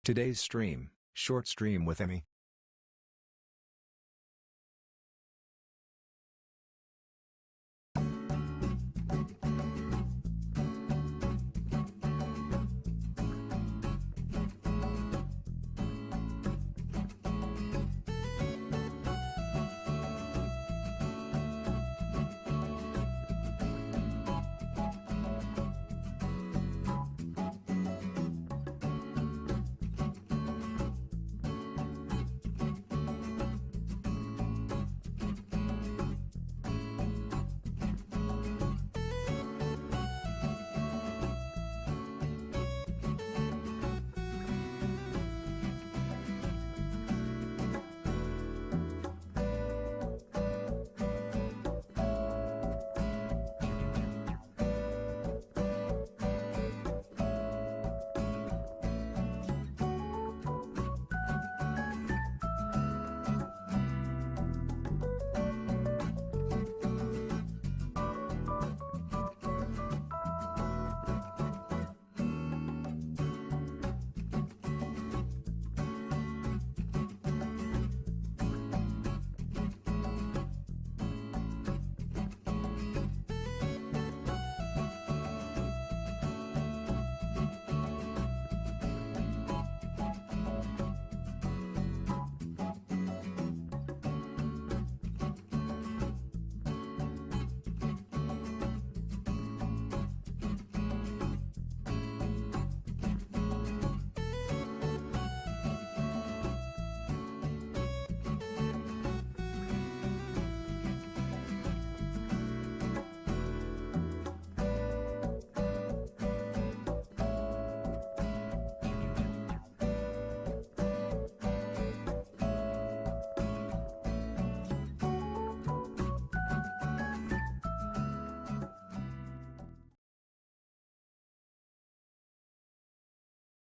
Today's stream, short stream with Emmy.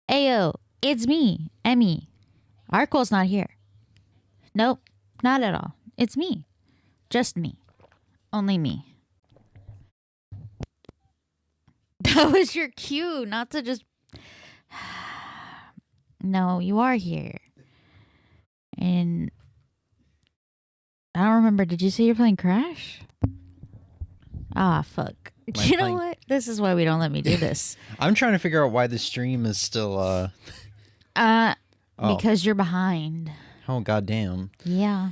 Ayo, it's me, Emmy. Arrquil's not here. Nope, not at all. It's me. Just me. Only me. That was your cue, not to just... No, you are here. And... I don't remember. Did you say you're playing Crash? Ah, fuck. You know what? This is why we don't let me do this. I'm trying to figure out why the stream is still, Because you're behind. Oh, goddamn. Yeah.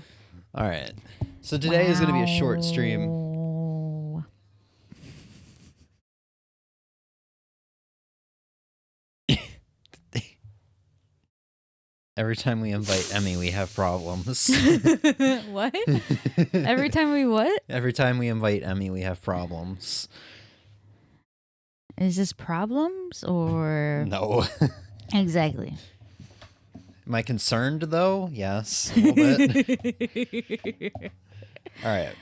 All right. So today is going to be a short stream. Every time we invite Emmy, we have problems. What? Every time we what? Every time we invite Emmy, we have problems. Is this problems or... No. Exactly. Am I concerned, though? Yes, a little bit. All right.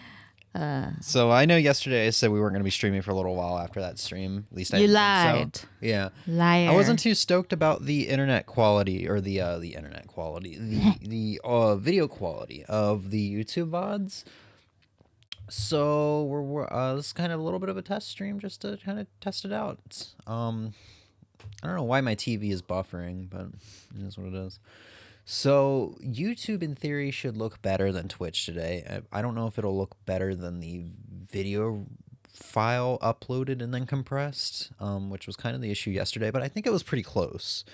So I know yesterday I said we weren't going to be streaming for a little while after that stream. At least I didn't think so. Yeah. Liar. I wasn't too stoked about the internet quality or the video quality of the YouTube VODs. So we're this is kind of a little bit of a test stream just to kind of test it out. I don't know why my TV is buffering, but it is what it is. So YouTube in theory should look better than Twitch today. I don't know if it'll look better than the video file uploaded and then compressed, which was kind of the issue yesterday, but I think it was pretty close.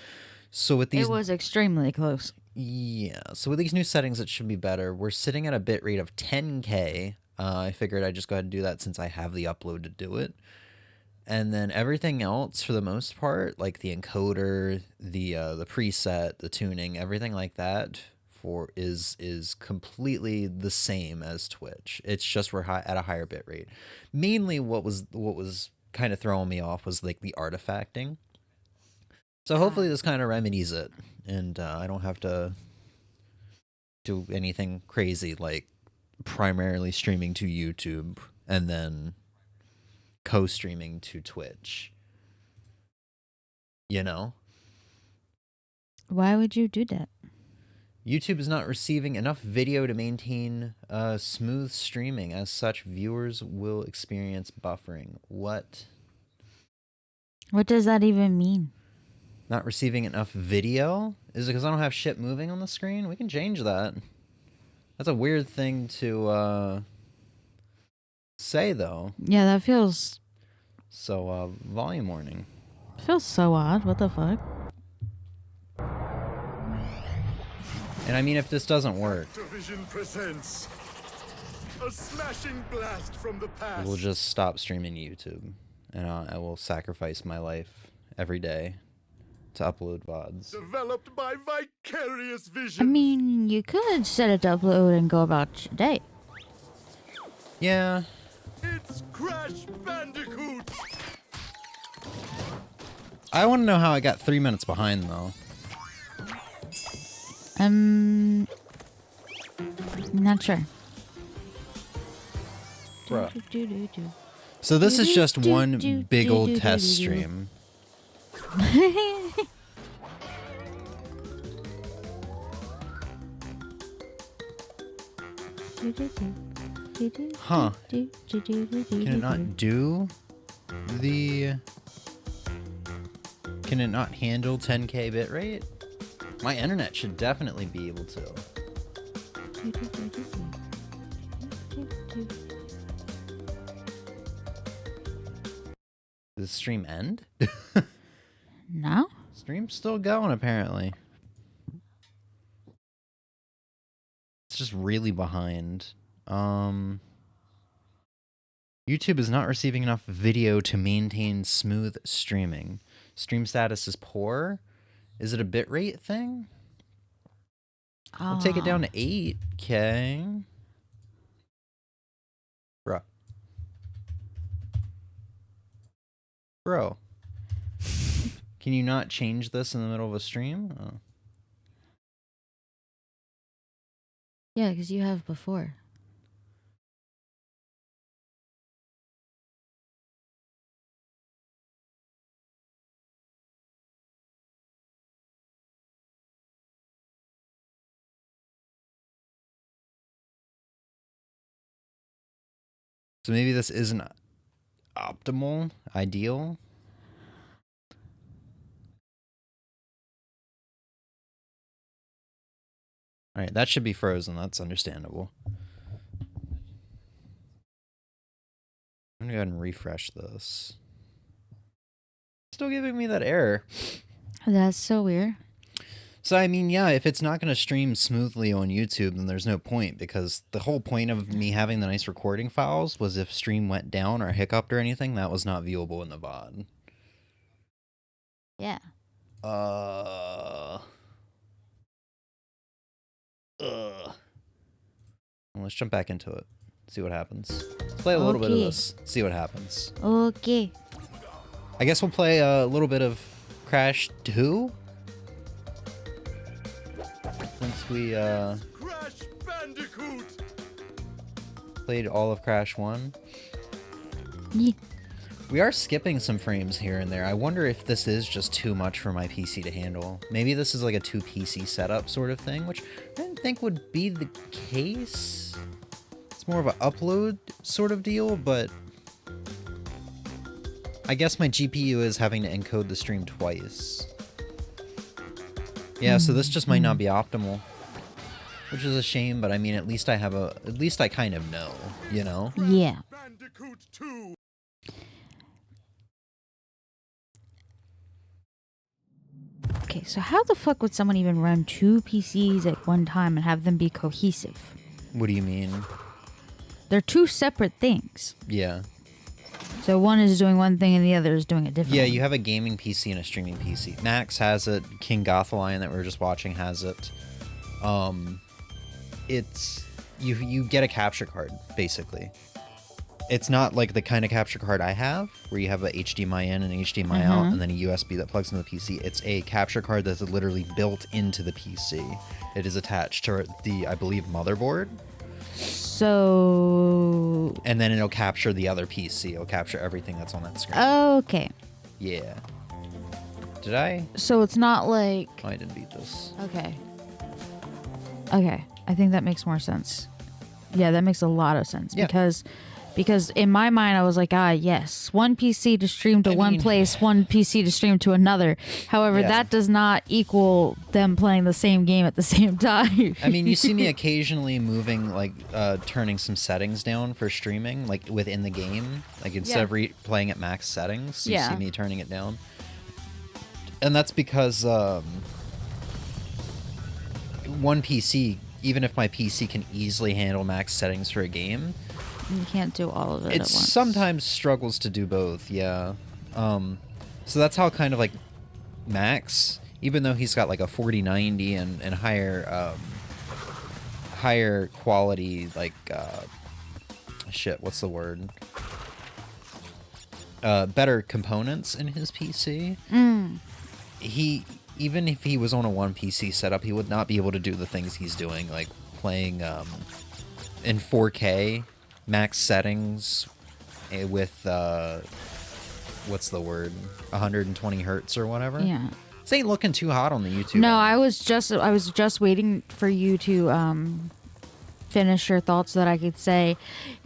So with these, it was extremely close. Yeah. So with these new settings, it should be better. We're sitting at a bit rate of 10K. I figured I'd just go ahead and do that since I have the upload to do it. And then everything else, for the most part, like the encoder, the preset, the tuning, everything like that, is completely the same as Twitch. It's just we're at a higher bit rate. Mainly, what was kind of throwing me off was like the artifacting. So hopefully this kind of remedies it, and I don't have to do anything crazy like primarily streaming to YouTube and then co-streaming to Twitch. You know? Why would you do that? YouTube is not receiving enough video to maintain smooth streaming. As such, viewers will experience buffering. What? What does that even mean? Not receiving enough video? Is it because I don't have shit moving on the screen? We can change that. That's a weird thing to say, though. Yeah, that feels... So, volume warning. Feels so odd. What the fuck? And I mean, if this doesn't work, Activision presents a smashing blast from the past. we'll just stop streaming YouTube. And I will sacrifice my life every day to upload VODs. Developed by Vicarious I Vision. mean, you could set it to upload and go about your day. Yeah. It's Crash Bandicoot. I want to know how I got 3 minutes behind, though. Not sure. Bruh. So this is just one big old test stream. Huh. Can it not do the... Can it not handle 10K bitrate? My internet should definitely be able to. Did the stream end? No? Stream's still going, apparently. It's just really behind. YouTube is not receiving enough video to maintain smooth streaming. Stream status is poor. Is it a bitrate thing? I'll take it down to 8K. Bruh. Bro. Can you not change this in the middle of a stream? Oh. Yeah, because you have before. So maybe this isn't optimal, ideal. All right, that should be frozen. That's understandable. I'm gonna go ahead and refresh this. Still giving me that error. That's so weird. So, I mean, yeah, if it's not going to stream smoothly on YouTube, then there's no point, because the whole point of me having the nice recording files was if stream went down or hiccuped or anything, that was not viewable in the VOD. Yeah. Well, let's jump back into it. See what happens. Let's play a little bit of this. See what happens. Okay. I guess we'll play a little bit of Crash 2. Since we Crash Bandicoot. played all of Crash 1. Yeah. We are skipping some frames here and there. I wonder if this is just too much for my PC to handle. Maybe this is like a 2 PC setup sort of thing, which I didn't think would be the case. It's more of an upload sort of deal, but I guess my GPU is having to encode the stream twice. Yeah, so this just might not be optimal, which is a shame, but I mean, at least I kind of know, you know? Yeah. Bandicoot 2. Okay, so how the fuck would someone even run 2 PCs at one time and have them be cohesive? What do you mean? They're 2 separate things. Yeah. So one is doing one thing and the other is doing a different Yeah, one. you have a gaming PC and a streaming PC. Max has it. King Gothalion that we were just watching has it. It's you get a capture card basically. It's not like the kind of capture card I have, where you have a HDMI in and HDMI out, and then a USB that plugs into the PC. It's a capture card that's literally built into the PC. It is attached to the, I believe, motherboard. So... And then it'll capture the other PC. It'll capture everything that's on that screen. Okay. Yeah. Did I? So it's not like... Oh, I didn't beat this. Okay. Okay. I think that makes more sense. Yeah, that makes a lot of sense. Yeah. Because Because in my mind, I was like, yes, one PC to stream to one place, one PC to stream to another. However, that does not equal them playing the same game at the same time. I mean, you see me occasionally moving, like, turning some settings down for streaming, like, within the game. Like, instead of playing at max settings, you see me turning it down. And that's because one PC, even if my PC can easily handle max settings for a game, you can't do all of it it at once. sometimes struggles to do both, yeah. So that's how kind of like Max, even though he's got like a 4090 and higher quality, like shit, what's the word? Better components in his PC. He, even if he was on a one PC setup, he would not be able to do the things he's doing, like playing in 4K max settings with what's the word, 120 hertz or whatever. Yeah, this ain't looking too hot on the YouTube. No, I was just waiting for you to finish your thoughts so that I could say,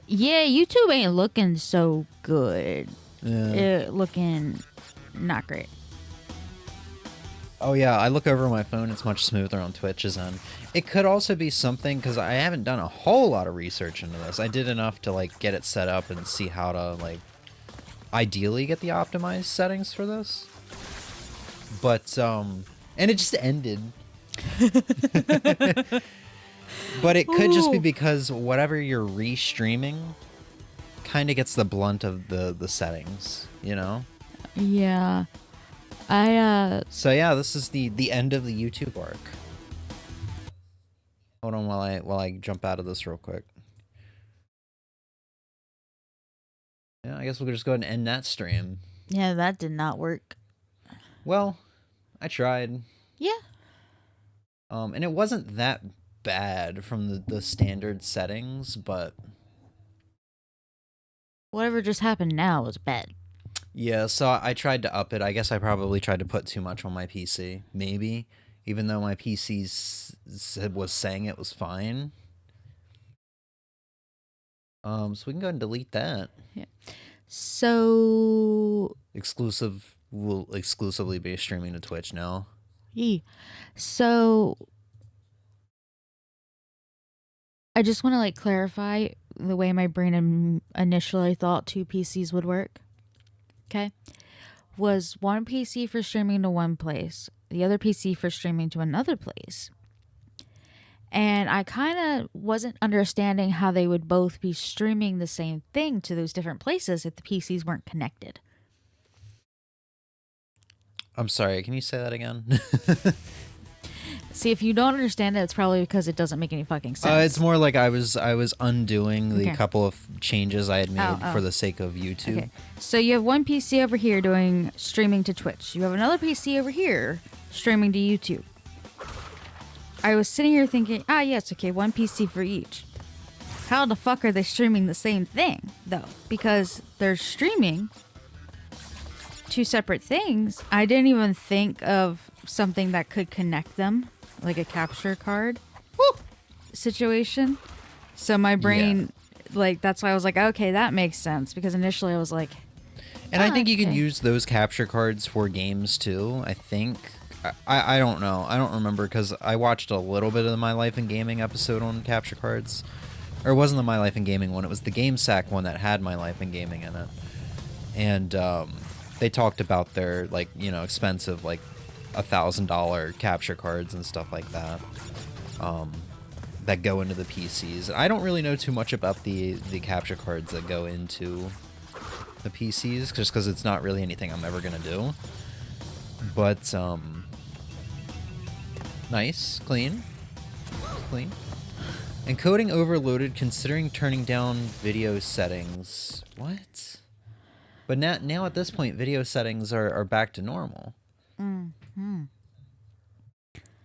yeah, YouTube ain't looking so good. Looking not great. Oh yeah, I look over my phone, it's much smoother on Twitch's end. It could also be something, because I haven't done a whole lot of research into this. I did enough to like get it set up and see how to like ideally get the optimized settings for this. But and it just ended. But it could just be because whatever you're re-streaming kind of gets the blunt of the settings, you know? Yeah. So yeah, this is the end of the YouTube arc. Hold on while I jump out of this real quick. Yeah, I guess we'll just go ahead and end that stream. Yeah, that did not work. Well, I tried. Yeah. And it wasn't that bad from the standard settings, but whatever just happened now was bad. Yeah, so I tried to up it. I guess I probably tried to put too much on my PC, maybe, even though my PC was saying it was fine. So we can go ahead and delete that. Yeah. So will exclusively be streaming to Twitch now. Yeah. So I just want to like clarify the way my brain initially thought two PCs would work. Okay. Was one PC for streaming to one place, the other PC for streaming to another place. And I kind of wasn't understanding how they would both be streaming the same thing to those different places if the PCs weren't connected. I'm sorry, can you say that again? See, if you don't understand it, it's probably because it doesn't make any fucking sense. It's more like I was undoing the couple of changes I had made for the sake of YouTube. Okay. So you have one PC over here doing streaming to Twitch. You have another PC over here streaming to YouTube. I was sitting here thinking, yes, okay, one PC for each. How the fuck are they streaming the same thing, though? Because they're streaming two separate things. I didn't even think of something that could connect them, like a capture card situation. So my brain, like, that's why I was like, okay, that makes sense. Because initially I was like, and I think you can use those capture cards for games too, I think. I don't know. I don't remember because I watched a little bit of the My Life in Gaming episode on capture cards. Or it wasn't the My Life in Gaming one. It was the GameSack one that had My Life in Gaming in it. And they talked about their, like, you know, expensive, like, $1,000 capture cards and stuff like that. That go into the PCs. I don't really know too much about the capture cards that go into the PCs, just because it's not really anything I'm ever going to do. But, nice. Clean. Encoding overloaded considering turning down video settings. What? But now at this point, video settings are back to normal. mm-hmm.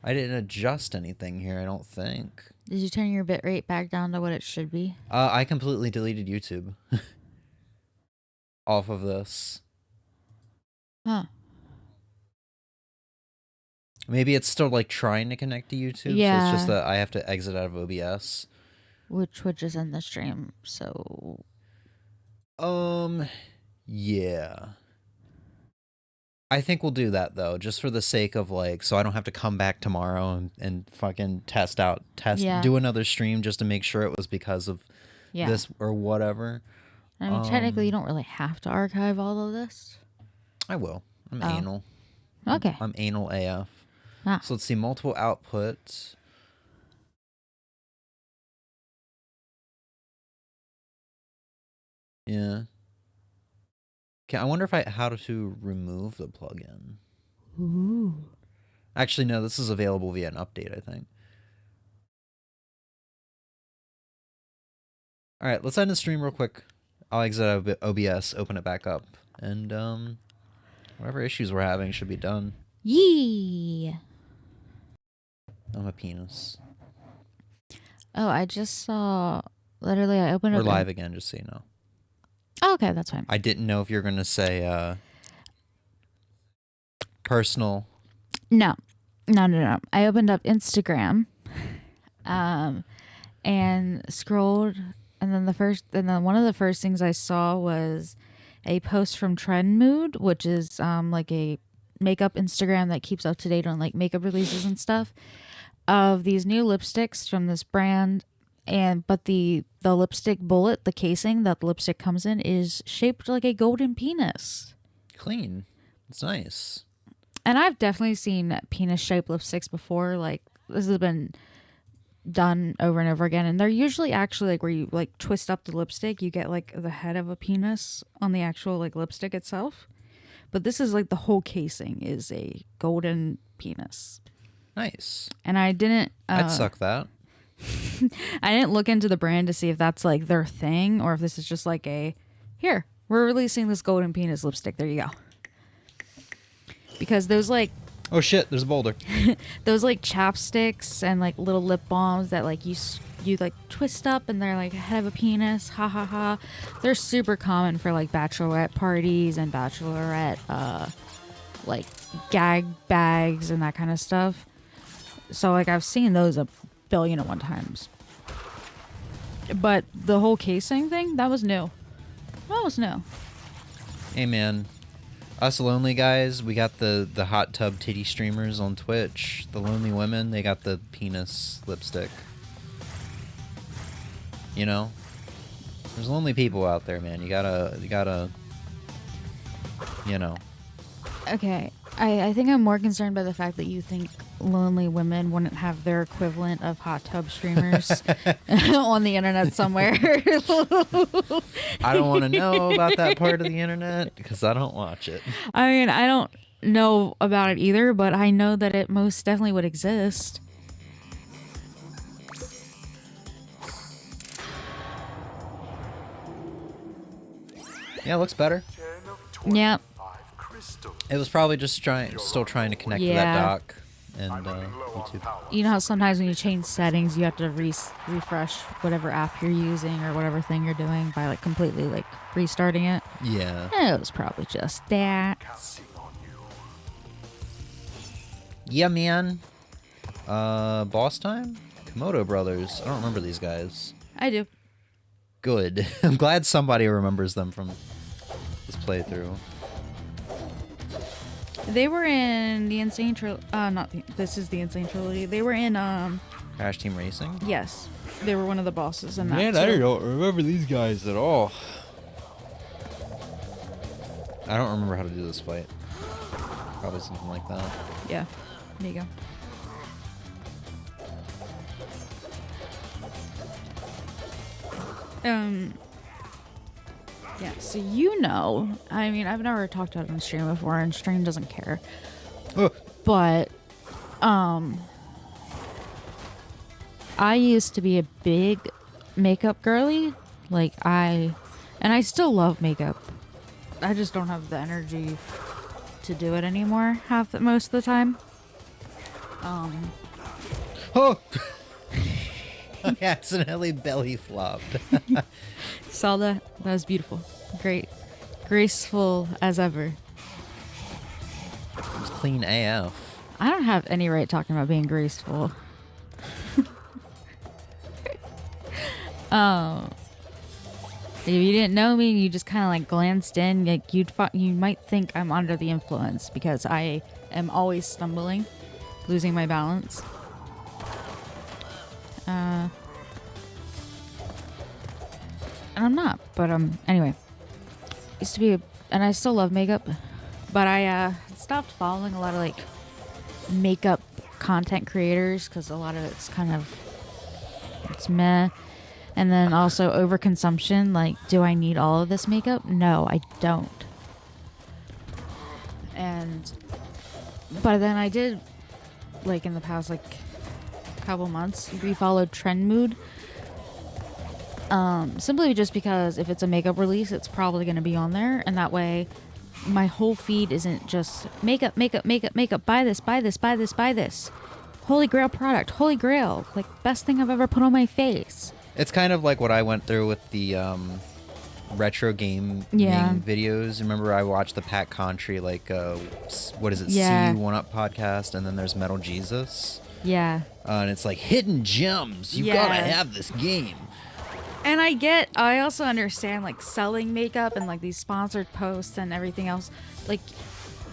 I didn't adjust anything here, I don't think. Did you turn your bitrate back down to what it should be? I completely deleted YouTube. Off of this. Huh. Maybe it's still, like, trying to connect to YouTube, yeah. So it's just that I have to exit out of OBS. Which is in the stream, so... Yeah. I think we'll do that though, just for the sake of like, so I don't have to come back tomorrow and fucking Yeah. do another stream just to make sure it was because of Yeah. this or whatever. I mean, technically, you don't really have to archive all of this. I will. I'm Oh. anal. Okay. I'm anal AF. Ah. So let's see, multiple outputs. Yeah. Okay, I wonder how to remove the plugin. Ooh. Actually, no, this is available via an update, I think. All right, let's end the stream real quick. I'll exit out of OBS, open it back up, and whatever issues we're having should be done. Yee. I'm a penis. Oh, I just saw. Literally, I opened We're up. live again, just so you know. Oh, okay, that's fine. I didn't know if you were gonna say personal. No. I opened up Instagram, and scrolled, and then one of the first things I saw was a post from Trend Mood, which is like a makeup Instagram that keeps up to date on like makeup releases and stuff, of these new lipsticks from this brand. But the lipstick bullet, the casing that the lipstick comes in, is shaped like a golden penis. Clean. It's nice. And I've definitely seen penis-shaped lipsticks before. Like, this has been done over and over again. And they're usually actually like where you like twist up the lipstick, you get like the head of a penis on the actual like lipstick itself. But this is like the whole casing is a golden penis. Nice. And I didn't... I'd suck that. I didn't look into the brand to see if that's like their thing or if this is just like here, we're releasing this golden penis lipstick. There you go. Because those like... Oh shit, there's a boulder. those like chapsticks and like little lip balms that like you like twist up and they're like head of a penis. Ha ha ha. They're super common for like bachelorette parties and bachelorette like gag bags and that kind of stuff. So like I've seen those a billion and one times. But the whole casing thing, that was new. That was new. Hey man, us lonely guys, we got the hot tub titty streamers on Twitch. The lonely women, they got the penis lipstick. You know, there's lonely people out there, man. You gotta, you know. Okay, I think I'm more concerned by the fact that you think lonely women wouldn't have their equivalent of hot tub streamers on the internet somewhere. I don't want to know about that part of the internet because I don't watch it. I mean, I don't know about it either, but I know that it most definitely would exist. Yeah, it looks better. Yep. It was probably just still trying to connect to that dock and YouTube. You know how sometimes when you change settings, you have to refresh whatever app you're using or whatever thing you're doing by like completely like restarting it? Yeah. It was probably just that. Yeah, man. Boss time? Komodo Brothers. I don't remember these guys. I do. Good. I'm glad somebody remembers them from this playthrough. They were in the Insane this is the Insane Trilogy. They were in Crash Team Racing? yes. They were one of the bosses in that. Man, too. I don't remember these guys at all. I don't remember how to do this fight. Probably something like that. Yeah. There you go. Yeah, so you know, I mean, I've never talked about it on stream before, and stream doesn't care. But, I used to be a big makeup girly. Like, and I still love makeup. I just don't have the energy to do it anymore most of the time. Oh! I accidentally belly flopped. Saw that? That was beautiful. Great. Graceful as ever. It was clean AF. I don't have any right talking about being graceful. If you didn't know me, you just kind of like glanced in, like you might think I'm under the influence because I am always stumbling, losing my balance. And I'm not, but anyway. Used to be, and I still love makeup, but I stopped following a lot of like makeup content creators because a lot of it's kind of it's meh. And then also overconsumption. Like, do I need all of this makeup? No, I don't. But then I did, like in the past like couple months, refollowed Trend Mood. Simply just because if it's a makeup release, it's probably going to be on there, and that way my whole feed isn't just makeup, makeup, makeup, makeup, buy this, buy this, buy this, buy this. Holy grail product, holy grail, like best thing I've ever put on my face. It's kind of like what I went through with the retro game videos. Remember, I watched the Pat Contry, like, what is it, Yeah. CU 1UP podcast, and then there's Metal Jesus. Yeah. And it's like hidden gems. You gotta have this game. And I also understand like selling makeup and like these sponsored posts and everything else. Like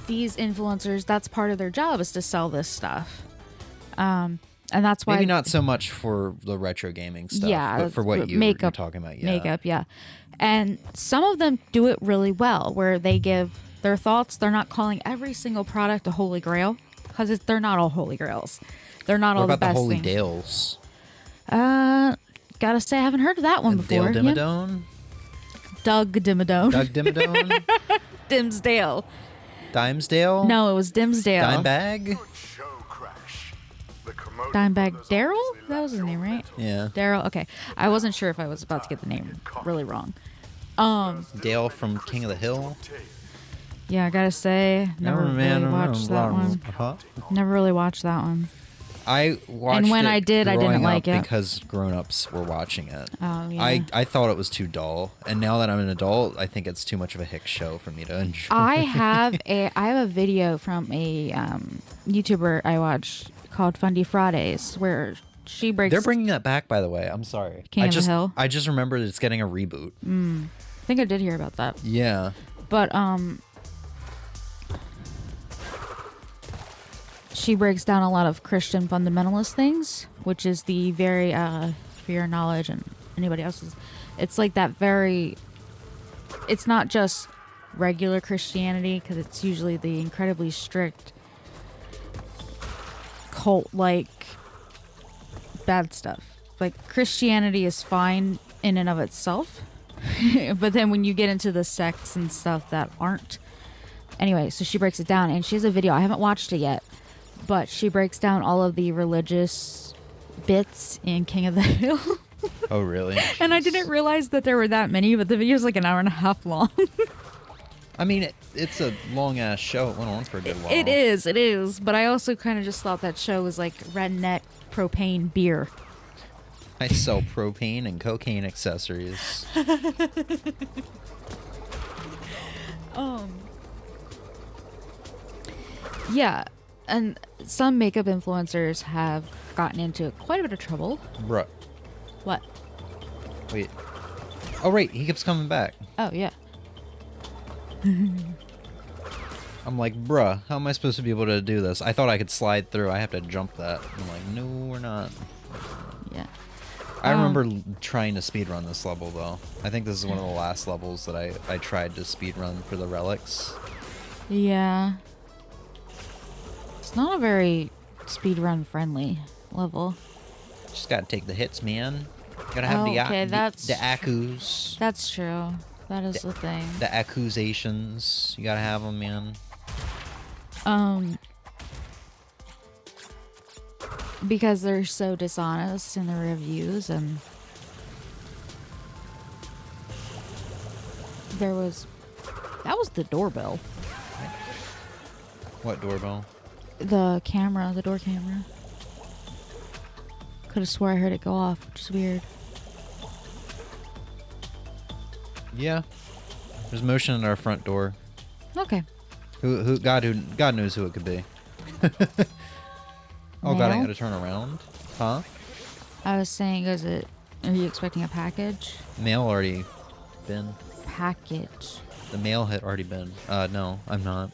these influencers, that's part of their job is to sell this stuff. And that's why Maybe not so much for the retro gaming stuff, but for what you're talking about, yeah. Makeup, yeah. And some of them do it really well, where they give their thoughts. They're not calling every single product a holy grail, because they're not all holy grails. They're not all the best What about the Holy things. Dales? Gotta say, I haven't heard of that one before. Dale Dimmadome? Doug Dimmadome. Doug Dimmadome? Dimsdale. Dimesdale? No, it was Dimsdale. Dimebag? Good show, Crash. The commotion Dimebag was Daryl? obviously That was his name, right? Yeah. Daryl. Okay, I wasn't sure if I was about to get the name really wrong. Dale from King of the Hill? Yeah, I gotta say, never really watched that one. Huh? Never really watched that one. I watched And when it I did, I didn't growing like up it. because grown-ups were watching it. Oh, yeah. I thought it was too dull, and now that I'm an adult, I think it's too much of a hick show for me to enjoy. I have a video from a YouTuber I watch called Fundy Fridays where she breaks. They're bringing that back, by the way. I'm sorry. King of the Hill? I just remembered it's getting a reboot. I think I did hear about that, Yeah. but she breaks down a lot of Christian fundamentalist things, which is the very for your knowledge and anybody else's. It's like that very. It's not just regular Christianity, because it's usually the incredibly strict cult-like bad stuff. Like Christianity is fine in and of itself, but then when you get into the sects and stuff that aren't. Anyway, so she breaks it down, and she has a video. I haven't watched it yet, but she breaks down all of the religious bits in King of the Hill. Oh, really? And I didn't realize that there were that many, but the video's like an hour and a half long. I mean, it's a long-ass show. It went on for a good while. It is. But I also kind of just thought that show was like redneck propane beer. I sell propane and cocaine accessories. Yeah, and some makeup influencers have gotten into quite a bit of trouble. Bruh. What? Wait. Oh, right. He keeps coming back. Oh, yeah. I'm like, bruh, how am I supposed to be able to do this? I thought I could slide through. I have to jump that. I'm like, no, we're not. Yeah. I remember trying to speedrun this level, though. I think this is one of the last levels that I tried to speedrun for the relics. Yeah. It's not a very speedrun friendly level. Just gotta take the hits, man. Gotta have the accus. That's true. That is the thing. The accusations. You gotta have them, man. Because they're so dishonest in the reviews, and that was the doorbell. What doorbell? The camera, the door camera. Could have swore I heard it go off, which is weird. Yeah. There's motion at our front door. Okay. God knows who it could be. Oh god, I Mail? gotta turn around. Huh? I was saying, are you expecting a package? Mail already bin. package. The mail had already been. No, I'm not.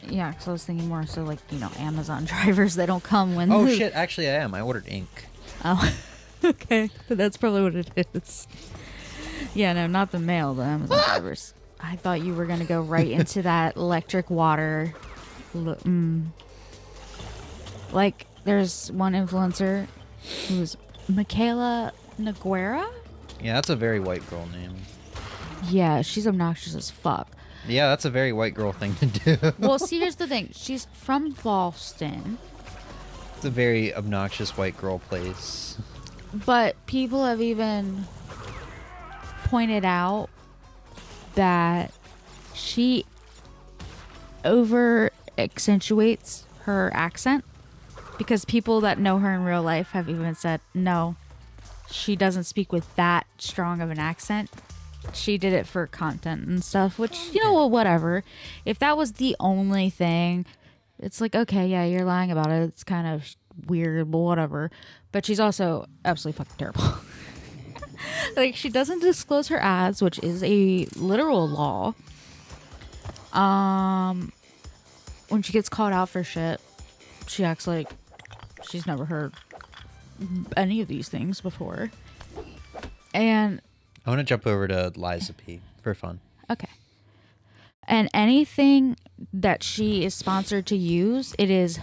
Yeah, because I was thinking more so like, Amazon drivers that don't come when... Oh, shit. Actually, I am. I ordered ink. Oh, okay. So that's probably what it is. Yeah, no, not the mail, the Amazon drivers. I thought you were going to go right into that electric water. Like, there's one influencer who's Michaela Naguera? Yeah, that's a very white girl name. Yeah, she's obnoxious as fuck. Yeah, that's a very white girl thing to do. Well, see, here's the thing. She's from Boston. It's a very obnoxious white girl place. But people have even pointed out that she over accentuates her accent, because people that know her in real life have even said, no, she doesn't speak with that strong of an accent. She did it for content and stuff, which, well, whatever. If that was the only thing, it's like, okay, yeah, you're lying about it. It's kind of weird, but whatever. But she's also absolutely fucking terrible. Like, she doesn't disclose her ads, which is a literal law. When she gets called out for shit, she acts like she's never heard any of these things before. And I want to jump over to Liza P for fun. okay. And anything that she is sponsored to use, it is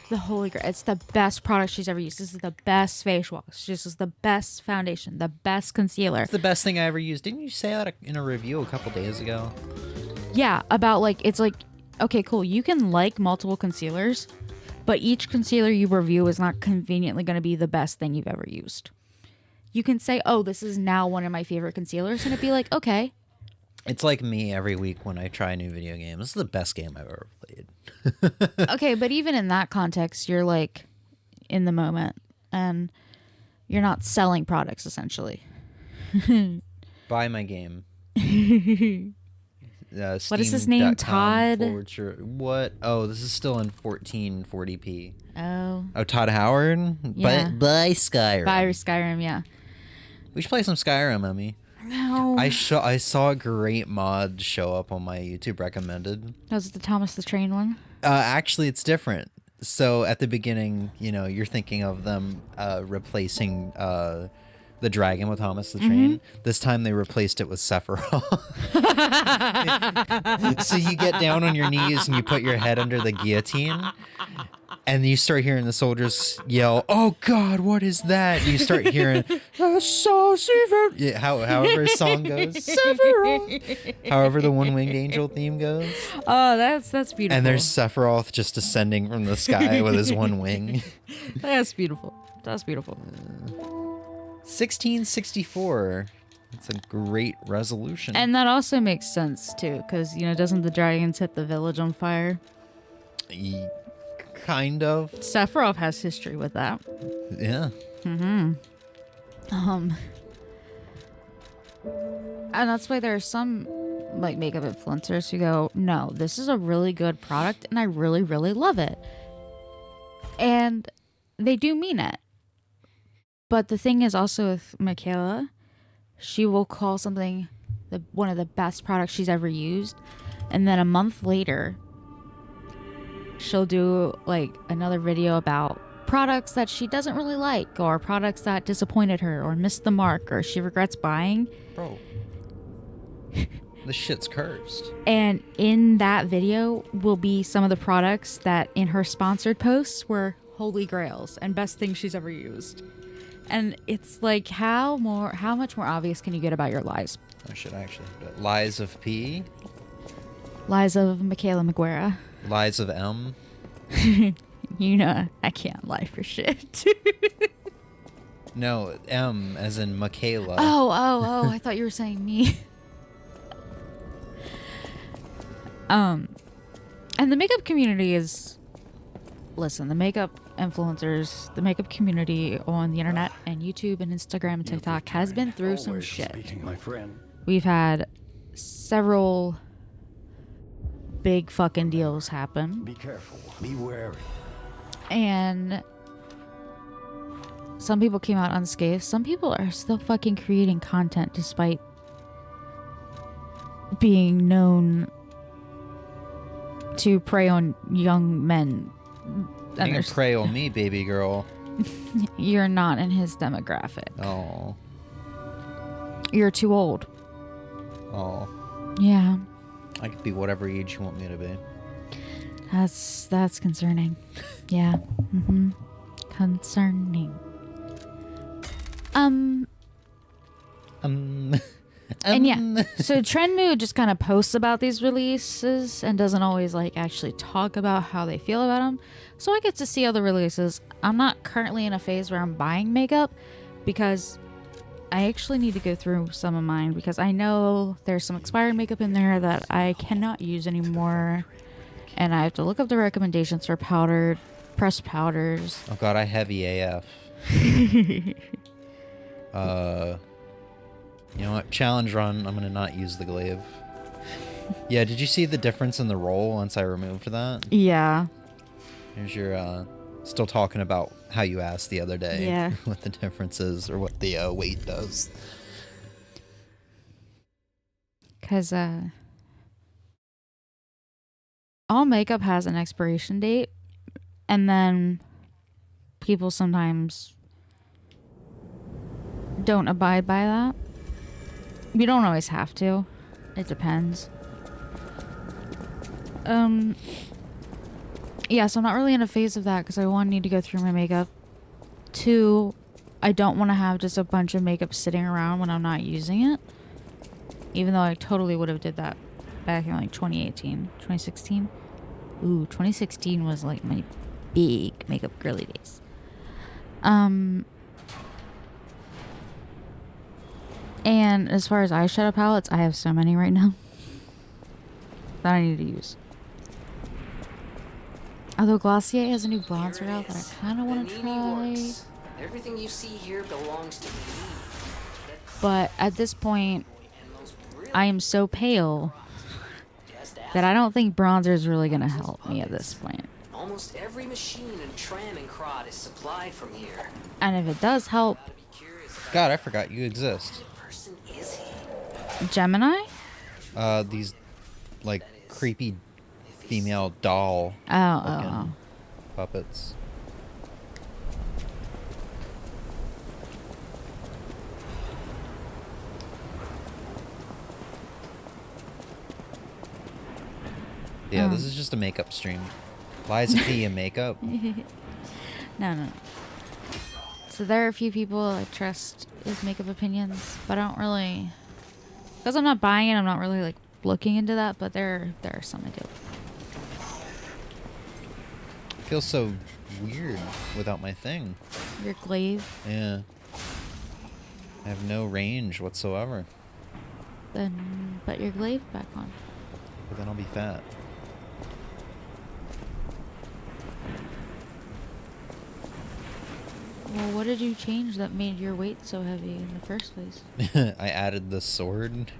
the holy grail. It's the best product she's ever used. This is the best face wash. This is the best foundation, the best concealer. It's the best thing I ever used. Didn't you say that in a review a couple days ago? Yeah, about like, it's like, okay, cool. You can like multiple concealers, but each concealer you review is not conveniently going to be the best thing you've ever used. You can say, oh, this is now one of my favorite concealers, and it'd be like, okay. It's like me every week when I try a new video game. This is the best game I've ever played. Okay, but even in that context, you're like in the moment, and you're not selling products, essentially. Buy my game. What is his name? Todd? What? Oh, this is still in 1440p. Oh, Todd Howard? Yeah. Buy Skyrim. Buy Skyrim, yeah. We should play some Skyrim, Emmy. No. I saw a great mod show up on my YouTube recommended. Was it the Thomas the Train one? Actually, it's different. So at the beginning, you're thinking of them replacing the dragon with Thomas the Train. This time they replaced it with Sephiroth. So you get down on your knees and you put your head under the guillotine, and you start hearing the soldiers yell, "Oh God, what is that?" And you start hearing, however his song goes, Sephiroth. However the one-winged angel theme goes. Oh, that's beautiful. And there's Sephiroth just descending from the sky with his one wing. That's beautiful. That's beautiful. 1664. It's a great resolution. And that also makes sense too, because doesn't the dragon set the village on fire? Kind of. Sephiroth has history with that. Yeah. And that's why there are some like makeup influencers who go, no, this is a really good product and I really, really love it. And they do mean it. But the thing is also with Michaela, she will call something one of the best products she's ever used, and then a month later, she'll do like another video about products that she doesn't really like, or products that disappointed her, or missed the mark, or she regrets buying. Bro, this shit's cursed. And in that video will be some of the products that in her sponsored posts were holy grails and best things she's ever used. And it's like, how much more obvious can you get about your lies? I should actually. But Lies of P. Lies of Michaela Maguera. Lies of M. I can't lie for shit. No, M as in Michaela. Oh, I thought you were saying me. And the makeup community is... Listen, the makeup influencers, the makeup community on the internet and YouTube and Instagram and TikTok has been through some shit. Speaking, my friend. We've had several big fucking deals happen. Be careful. Be wary. And some people came out unscathed. Some people are still fucking creating content despite being known to prey on young men. You can prey on me, baby girl. You're not in his demographic. Oh. You're too old. Oh. Yeah. I could be whatever age you want me to be. That's concerning. Yeah. Mm-hmm. Concerning. And yeah, so Trenmu just kind of posts about these releases and doesn't always like actually talk about how they feel about them. So I get to see other releases. I'm not currently in a phase where I'm buying makeup because I actually need to go through some of mine because I know there's some expired makeup in there that I cannot use anymore. And I have to look up the recommendations for powdered, pressed powders. Oh god, I heavy AF. You know what? Challenge run. I'm gonna not use the glaive. Yeah, did you see the difference in the roll once I removed that? Yeah. Here's your, still talking about how you asked the other day. Yeah. What the difference is or what the weight does. Because, all makeup has an expiration date. And then people sometimes don't abide by that. You don't always have to. It depends. Yeah, so I'm not really in a phase of that because I, one, need to go through my makeup. Two, I don't want to have just a bunch of makeup sitting around when I'm not using it. Even though I totally would have did that back in like 2018, 2016. Ooh, 2016 was like my big makeup girly days. And as far as eyeshadow palettes, I have so many right now that I need to use. Although Glossier has a new bronzer out that I kind of want to try. Everything you see here belongs to me. But at this point, I am so pale that I don't think bronzer is really going to help me at this point. Almost every machine and tram and crot is supplied from here. And if it does help... God, I forgot you exist. Gemini? These, like, creepy female doll Oh. puppets. Yeah, this is just a makeup stream. Liza P and makeup. No. So there are a few people I trust with makeup opinions, but I don't really... Because I'm not buying it, I'm not really, like, looking into that, but there are some I do. Feels so weird without my thing. Your glaive? Yeah. I have no range whatsoever. Then put your glaive back on. But then I'll be fat. Well, what did you change that made your weight so heavy in the first place? I added the sword.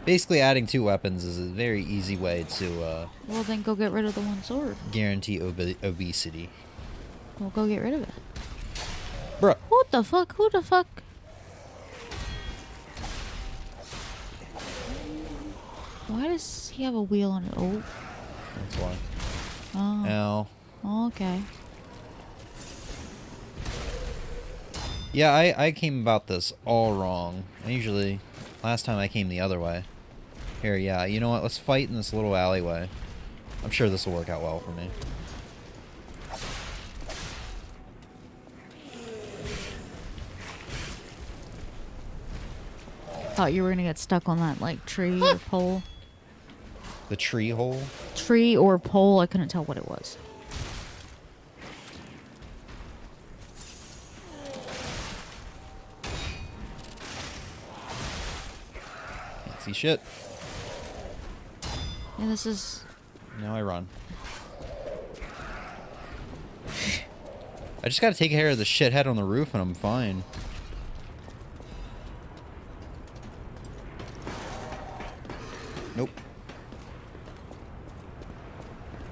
Basically, adding 2 weapons is a very easy way to Well, then go get rid of the one sword. guarantee obesity. Well, go get rid of it. Bruh. What the fuck? Who the fuck? Why does he have a wheel on it? Oh. That's why. Oh. Ow. Okay. Yeah, I came about this all wrong. Last time I came the other way. Here, yeah, you know what? Let's fight in this little alleyway. I'm sure this will work out well for me. Thought you were gonna get stuck on that, like, tree or pole. The tree hole? Tree or pole, I couldn't tell what it was. Can't see shit. Yeah, this is... Now I run. I just gotta take care of the shithead on the roof and I'm fine. Nope.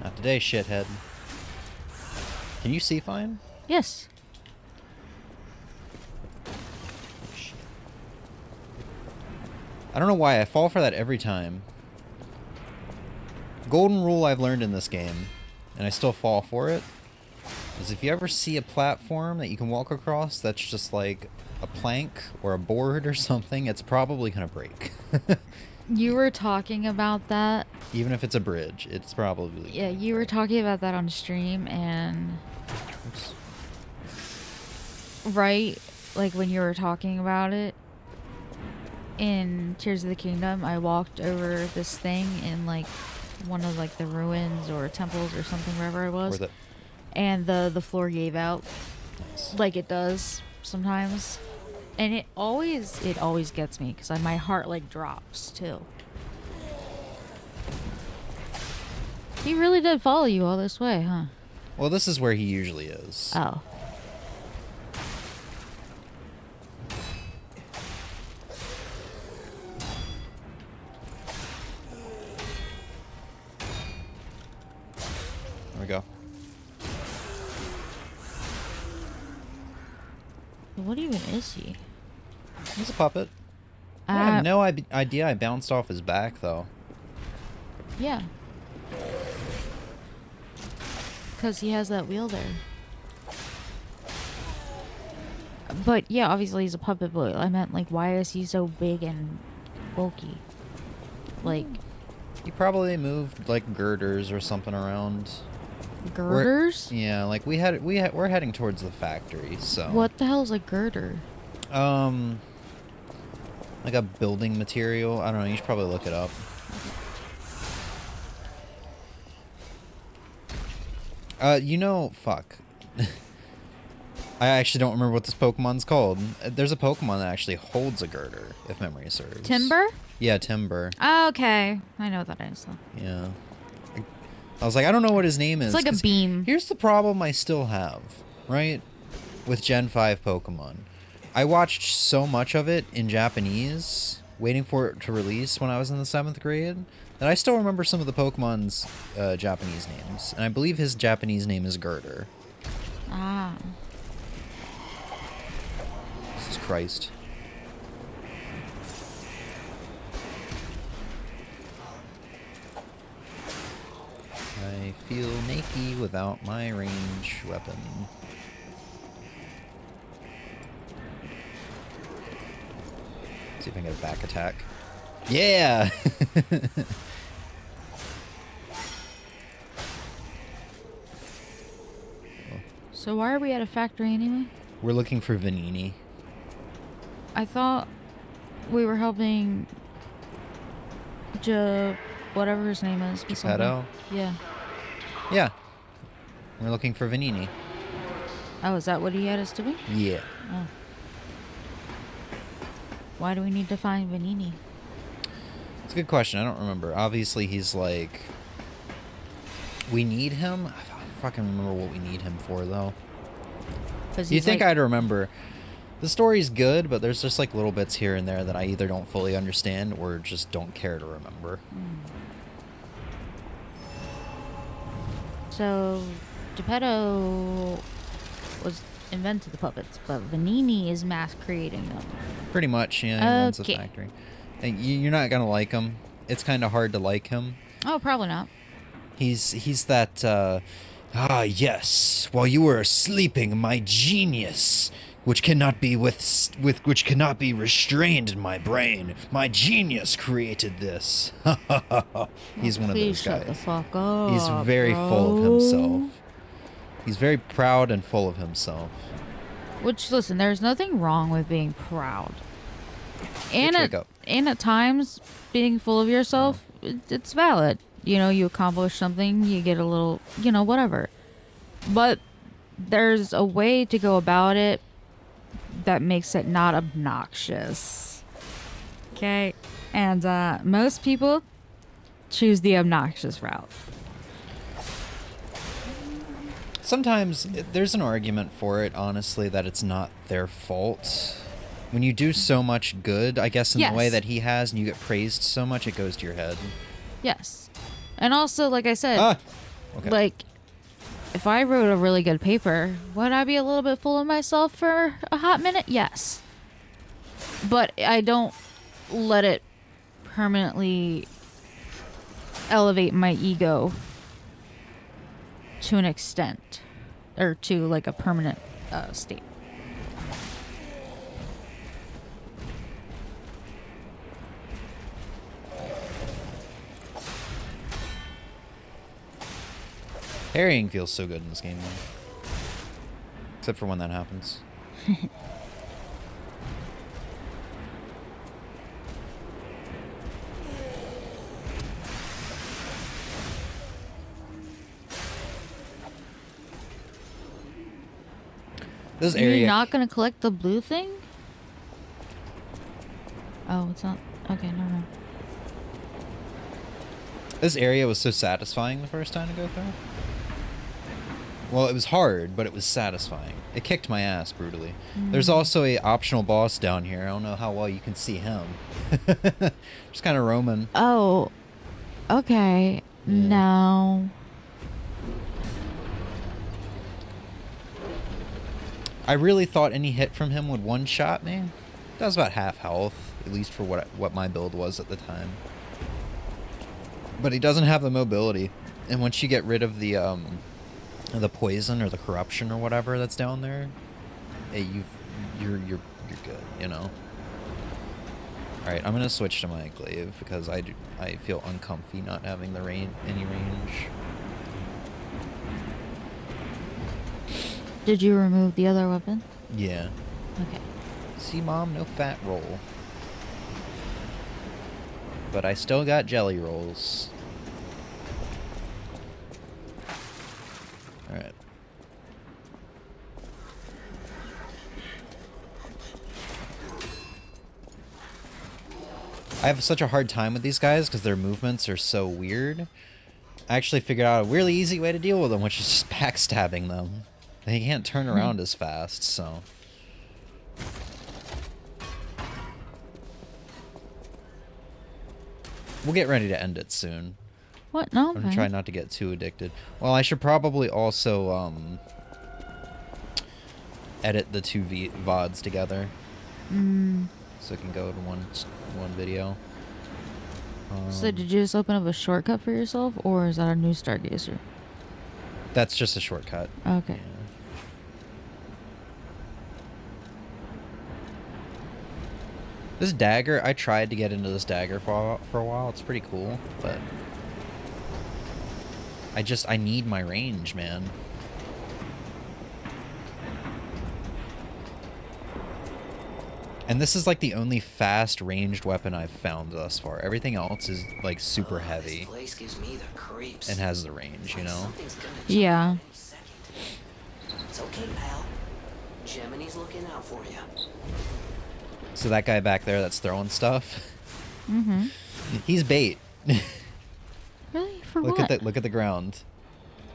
Not today, shithead. Can you see fine? Yes. I don't know why I fall for that every time. Golden rule I've learned in this game, and I still fall for it, is if you ever see a platform that you can walk across that's just like a plank or a board or something, it's probably gonna break. You were talking about that. Even if it's a bridge, it's probably... Yeah, you were talking about that on stream, and... Oops. Right? Like, when you were talking about it, in Tears of the Kingdom, I walked over this thing in, like, one of, like, the ruins or temples or something, wherever I was. And the floor gave out. Like it does sometimes. And it always gets me, because my heart, like, drops, too. He really did follow you all this way, huh? Well, this is where he usually is. Oh. There we go. What even is he? He's a puppet. I have no idea I bounced off his back, though. Yeah. Because he has that wheel there. But, yeah, obviously he's a puppet, but I meant, like, why is he so big and bulky? Like... He probably moved, like, girders or something around. Girders? Yeah, like, we're heading towards the factory, so... What the hell is a girder? Like a building material. I don't know, you should probably look it up. You know, fuck. I actually don't remember what this Pokemon's called. There's a Pokemon that actually holds a girder, if memory serves. Timber? Yeah, Timber. Oh, okay. I know what that is, though. Yeah. I was like, I don't know what his name is. It's like a beam. Here's the problem I still have, right? With Gen 5 Pokemon. I watched so much of it in Japanese, waiting for it to release when I was in the 7th grade, that I still remember some of the Pokemon's Japanese names. And I believe his Japanese name is Girder. Ah. Jesus Christ. I feel naked without my range weapon. See if I can get a back attack. Yeah! So why are we at a factory anyway? We're looking for Vanini. I thought we were helping whatever his name is. Geppetto? Yeah. Yeah. We're looking for Vanini. Oh, is that what he had us doing? Yeah. Oh. Why do we need to find Vanini? It's a good question. I don't remember. Obviously, he's like... We need him? I don't fucking remember what we need him for, though. You'd think I'd remember. The story's good, but there's just like little bits here and there that I either don't fully understand or just don't care to remember. So, Geppetto was invented the puppets, but Vanini is mass creating them. Pretty much, yeah. He runs the factory. And you're not gonna like him. It's kind of hard to like him. Oh, probably not. He's that. Ah, yes. While you were sleeping, my genius, which cannot be which cannot be restrained in my brain, my genius created this. He's one of those guys. Shut the fuck up, He's very full of himself. He's very proud and full of himself. Which, listen, there's nothing wrong with being proud. And at times, being full of yourself, it's valid. You know, you accomplish something, you get a little, you know, whatever. But there's a way to go about it that makes it not obnoxious. Okay? And most people choose the obnoxious route. Sometimes there's an argument for it, honestly, that it's not their fault. When you do so much good, I guess in the way that he has, and you get praised so much, it goes to your head. Yes. And also, like I said, okay. like, if I wrote a really good paper, would I be a little bit full of myself for a hot minute? Yes. But I don't let it permanently elevate my ego to an extent, or to like a permanent state. Parrying feels so good in this game, though. Except for when that happens. This area. You're not gonna collect the blue thing? Oh, it's not. Okay, never mind. This area was so satisfying the first time to go through. Well, it was hard, but it was satisfying. It kicked my ass brutally. There's also a optional boss down here. I don't know how well you can see him. Just kind of roaming. Oh, okay. Yeah. No. I really thought any hit from him would one-shot me. That was about half health, at least for what my build was at the time. But he doesn't have the mobility, and once you get rid of the poison or the corruption or whatever that's down there, you're good, you know. All right, I'm gonna switch to my glaive because I feel uncomfy not having the any range. Did you remove the other weapon? Yeah. Okay. See, Mom, no fat roll. But I still got jelly rolls. Alright. I have such a hard time with these guys because their movements are so weird. I actually figured out a really easy way to deal with them, which is just backstabbing them. They can't turn around as fast, so... We'll get ready to end it soon. What? No, I'm trying not to get too addicted. Well, I should probably also edit the two VODs together. So it can go in one video. So did you just open up a shortcut for yourself, or is that a new Stargazer? That's just a shortcut. Okay. Yeah. This dagger, I tried to get into this dagger for a while. It's pretty cool, but I need my range, man. And this is like the only fast ranged weapon I've found thus far. Everything else is like super heavy This place gives me the creeps. and has the range, you know? Something's gonna Yeah. change any second. It's okay, pal. Gemini's looking out for you. So that guy back there that's throwing stuff, Mm-hmm. he's bait. Really? For Look what? at the ground.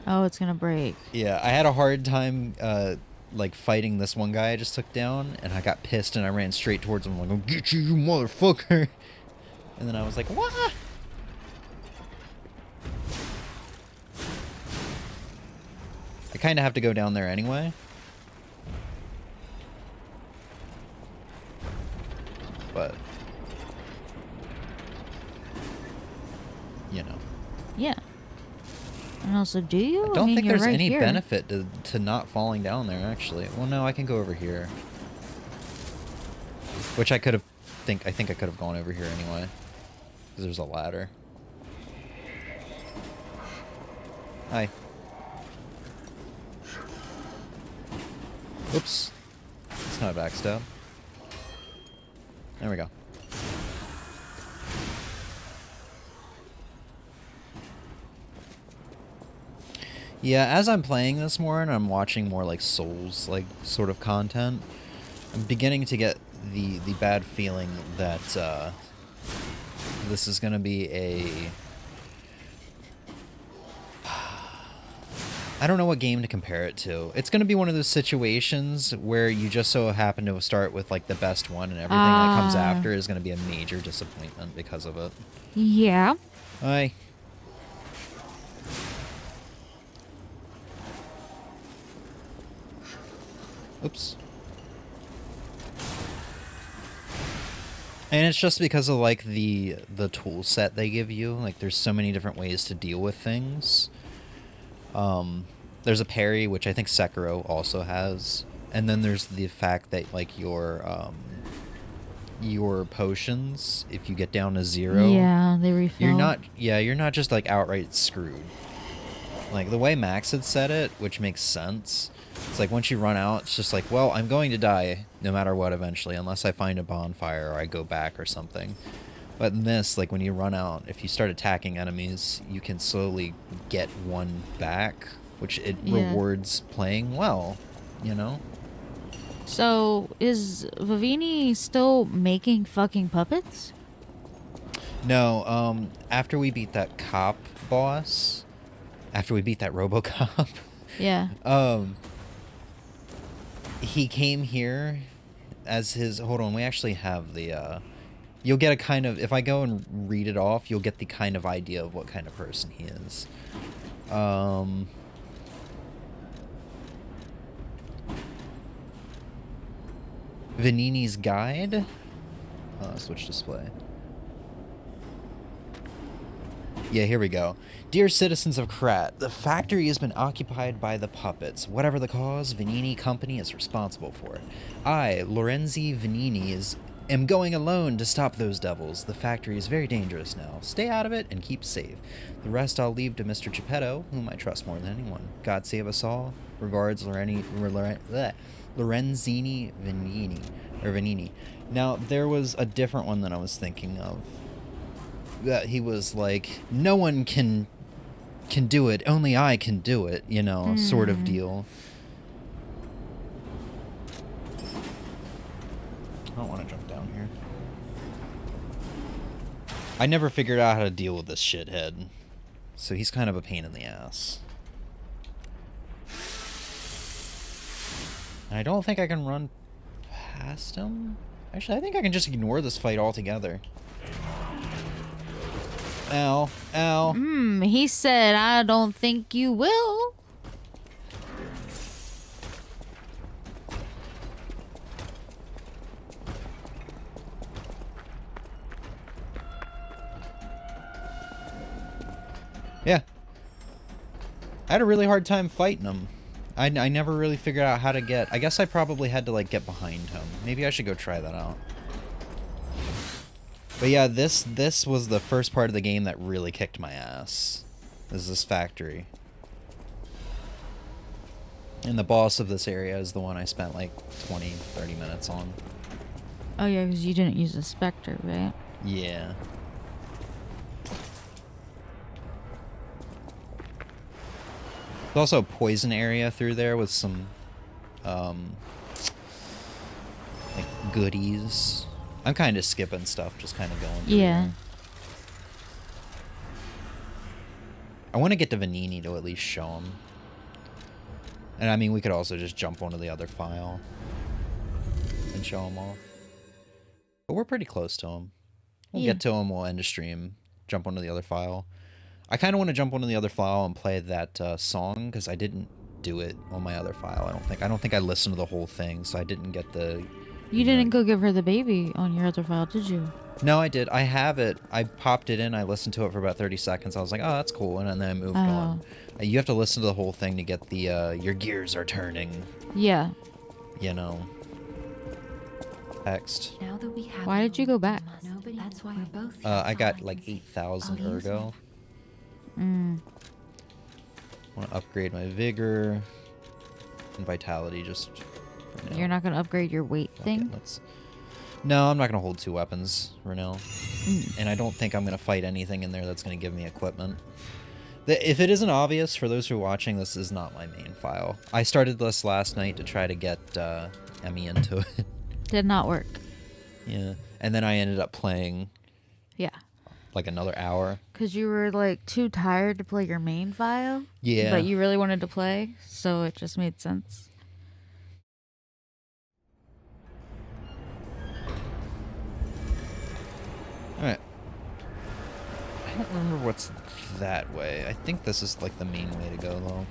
Oh, it's gonna break. Yeah, I had a hard time like fighting this one guy I just took down, and I got pissed and I ran straight towards him like, "I'll get you, you motherfucker!" And then I was like, "What?" I kind of have to go down there anyway. But you know. Yeah. And also, do you? I don't mean, think you're there's right any here. benefit to not falling down there, actually. Well, no, I can go over here. Which I could have... I think I could have gone over here anyway. Because there's a ladder. Hi. Oops. It's not a backstab. There we go. Yeah, as I'm playing this more and I'm watching more like Souls like sort of content, I'm beginning to get the bad feeling that this is gonna be a... I don't know what game to compare it to. It's gonna be one of those situations where you just so happen to start with like the best one, and everything that comes after is gonna be a major disappointment because of it. Yeah. Hi. Oops. And it's just because of like the tool set they give you. Like there's so many different ways to deal with things. There's a parry, which I think Sekiro also has, and then there's the fact that like your potions, if you get down to 0, Yeah, they refill. you're not just like outright screwed. Like the way Max had said it, which makes sense. It's like once you run out, it's just like, well, I'm going to die no matter what eventually, unless I find a bonfire or I go back or something. But in this, like when you run out, if you start attacking enemies, you can slowly get one back, which it rewards playing well, you know? So, is Vivini still making fucking puppets? No, after we beat that cop boss, after we beat that RoboCop, Yeah. he came here as his... Hold on, we actually have the... You'll get a kind of... If I go and read it off, you'll get the kind of idea of what kind of person he is. Vanini's Guide. Switch display. Yeah, here we go. Dear citizens of Krat, the factory has been occupied by the puppets. Whatever the cause, Vanini Company is responsible for it. I, Lorenzi Vanini, am going alone to stop those devils. The factory is very dangerous now. Stay out of it and keep safe. The rest I'll leave to Mr. Geppetto, whom I trust more than anyone. God save us all. Regards, Lorenzini Vanini. Now, there was a different one that I was thinking of. That he was like, no one can do it, only I can do it, you know, sort of deal. I don't want to jump down here. I never figured out how to deal with this shithead, so he's kind of a pain in the ass. And I don't think I can run past him. Actually, I think I can just ignore this fight altogether. Ow. Ow. He said, I don't think you will. Yeah. I had a really hard time fighting him. I never really figured out how to get... I guess I probably had to, like, get behind him. Maybe I should go try that out. But yeah, this was the first part of the game that really kicked my ass. Is this factory. And the boss of this area is the one I spent like 20, 30 minutes on. Oh yeah, because you didn't use the Spectre, right? Yeah. There's also a poison area through there with some like goodies. I'm kind of skipping stuff, just kind of going through Yeah. there. I want to get to Vanini to at least show him. And I mean, we could also just jump onto the other file and show him off. But we're pretty close to him. We'll get to him, we'll end the stream, jump onto the other file. I kind of want to jump onto the other file and play that song, because I didn't do it on my other file, I don't think I listened to the whole thing, so I didn't get the... You didn't go give her the baby on your other file, did you? No, I did. I have it. I popped it in. I listened to it for about 30 seconds. I was like, oh, that's cool. And then I moved on. You have to listen to the whole thing to get the, your gears are turning. Yeah. You know. Text. Now that we have Why did you go back? That's why we're both. I got like 8,000 ergo. Want to upgrade my vigor and vitality just for now. You're not going to upgrade your weight thing? No, I'm not going to hold 2 weapons for now. And I don't think I'm going to fight anything in there that's going to give me equipment. If it isn't obvious, for those who are watching, this is not my main file. I started this last night to try to get Emmy into it. Did not work. Yeah. And then I ended up playing... Yeah. Like another hour. Because you were like too tired to play your main file. Yeah. But you really wanted to play, so it just made sense. Alright. I don't remember what's that way. I think this is like the main way to go though.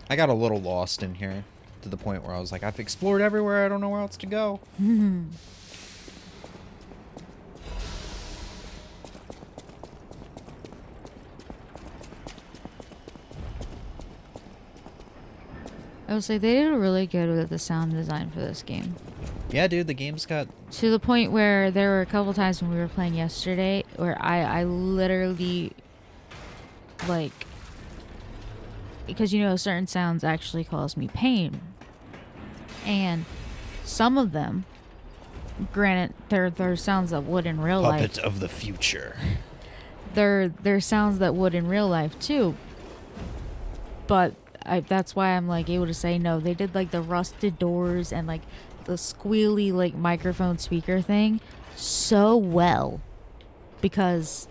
I got a little lost in here. to the point where I was like, I've explored everywhere. I don't know where else to go. I would say they did really good with the sound design for this game. Yeah, dude, the game's got... To the point where there were a couple times when we were playing yesterday where I literally, like, because you know certain sounds actually cause me pain. And some of them, granted, they're sounds that would in real life. Puppet of the future. They're sounds that would in real life too. But that's why I'm like able to say no. They did like the rusted doors and like the squealy like microphone speaker thing so well because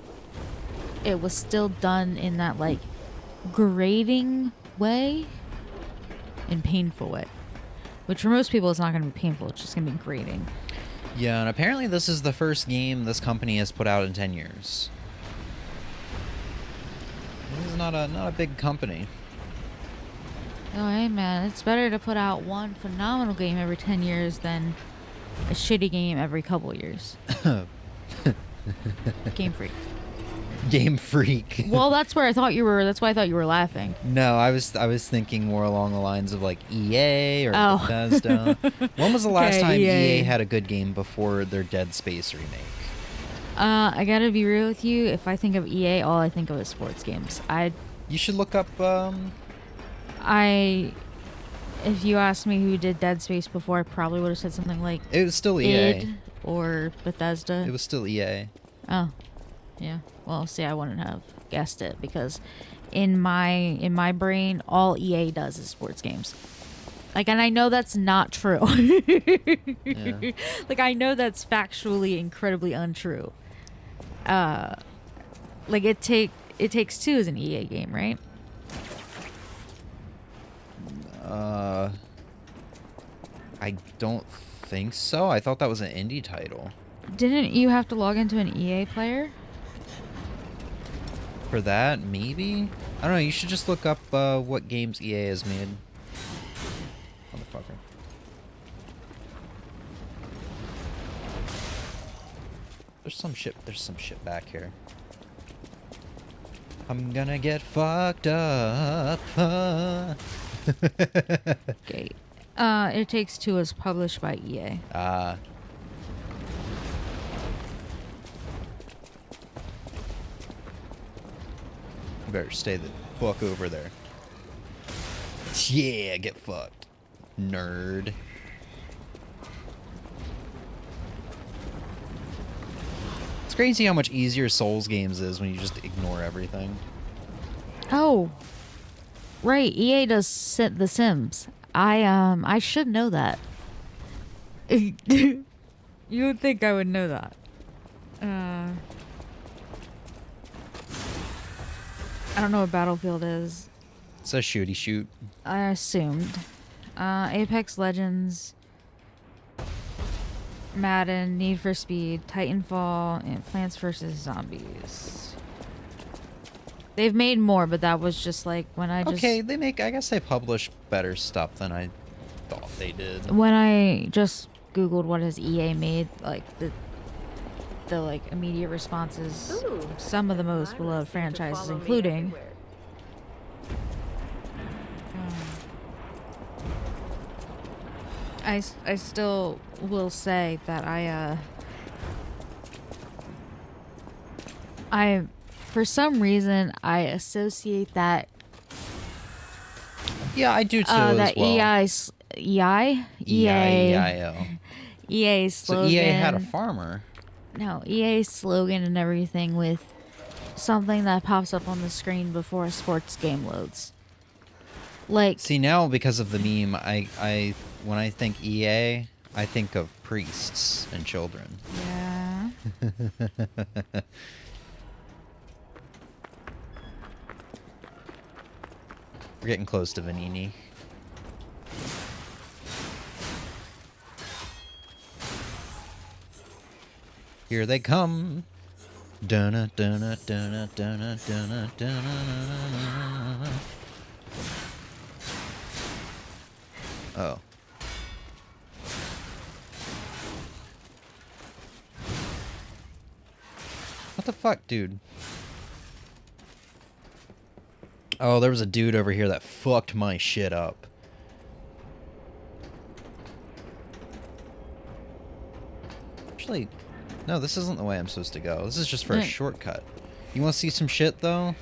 it was still done in that like grating way and painful way. Which for most people it's not going to be painful. It's just going to be grating. Yeah, and apparently this is the first game this company has put out in 10 years. This is not a big company. Oh, hey, man. It's better to put out one phenomenal game every 10 years than a shitty game every couple years. Game Freak. Game Freak. Well, that's where I thought you were. That's why I thought you were laughing. No, I was thinking more along the lines of like EA or Oh. Bethesda. When was the last Okay, time EA. EA had a good game before their Dead Space remake? I gotta be real with you. If I think of EA, all I think of is sports games. You should look up... If you asked me who did Dead Space before, I probably would have said something like It was still EA. id or Bethesda. It was still EA. Oh, yeah. Well, see, I wouldn't have guessed it because in my brain, all EA does is sports games. Like, and I know that's not true. Yeah. Like, I know that's factually incredibly untrue. Like It Takes Two is an EA game, right? I don't think so. I thought that was an indie title. Didn't you have to log into an EA player? For that, maybe? I don't know, you should just look up what games EA has made. Motherfucker. There's some shit back here. I'm gonna get fucked up. Okay. It Takes Two is published by EA. You better stay the fuck over there. Yeah, get fucked. Nerd. It's crazy how much easier Souls games is when you just ignore everything. Oh, right. EA does The Sims. I should know that. You would think I would know that. I don't know what Battlefield is. It's a shooty shoot. I assumed. Apex Legends, Madden, Need for Speed, Titanfall, and Plants vs. Zombies. They've made more, but that was just like when I just... Okay, I guess they publish better stuff than I thought they did. When I just Googled what has EA made, like the like immediate responses, Ooh, some of the most beloved franchises, including... I still will say that I for some reason I associate that Yeah, I do too that as well. EA's So slogan. EA had a farmer. No, EA's slogan and everything with something that pops up on the screen before a sports game loads. Like, See, now because of the meme, I when I think EA, I think of priests and children. yeah. We're getting close to Vanini. Here they come. Dunna, dunna, dunna, dunna, dunna, dunna, dunna. Oh. What the fuck, dude? Oh, there was a dude over here that fucked my shit up. Actually, no, this isn't the way I'm supposed to go. This is just for a shortcut. You want to see some shit, though?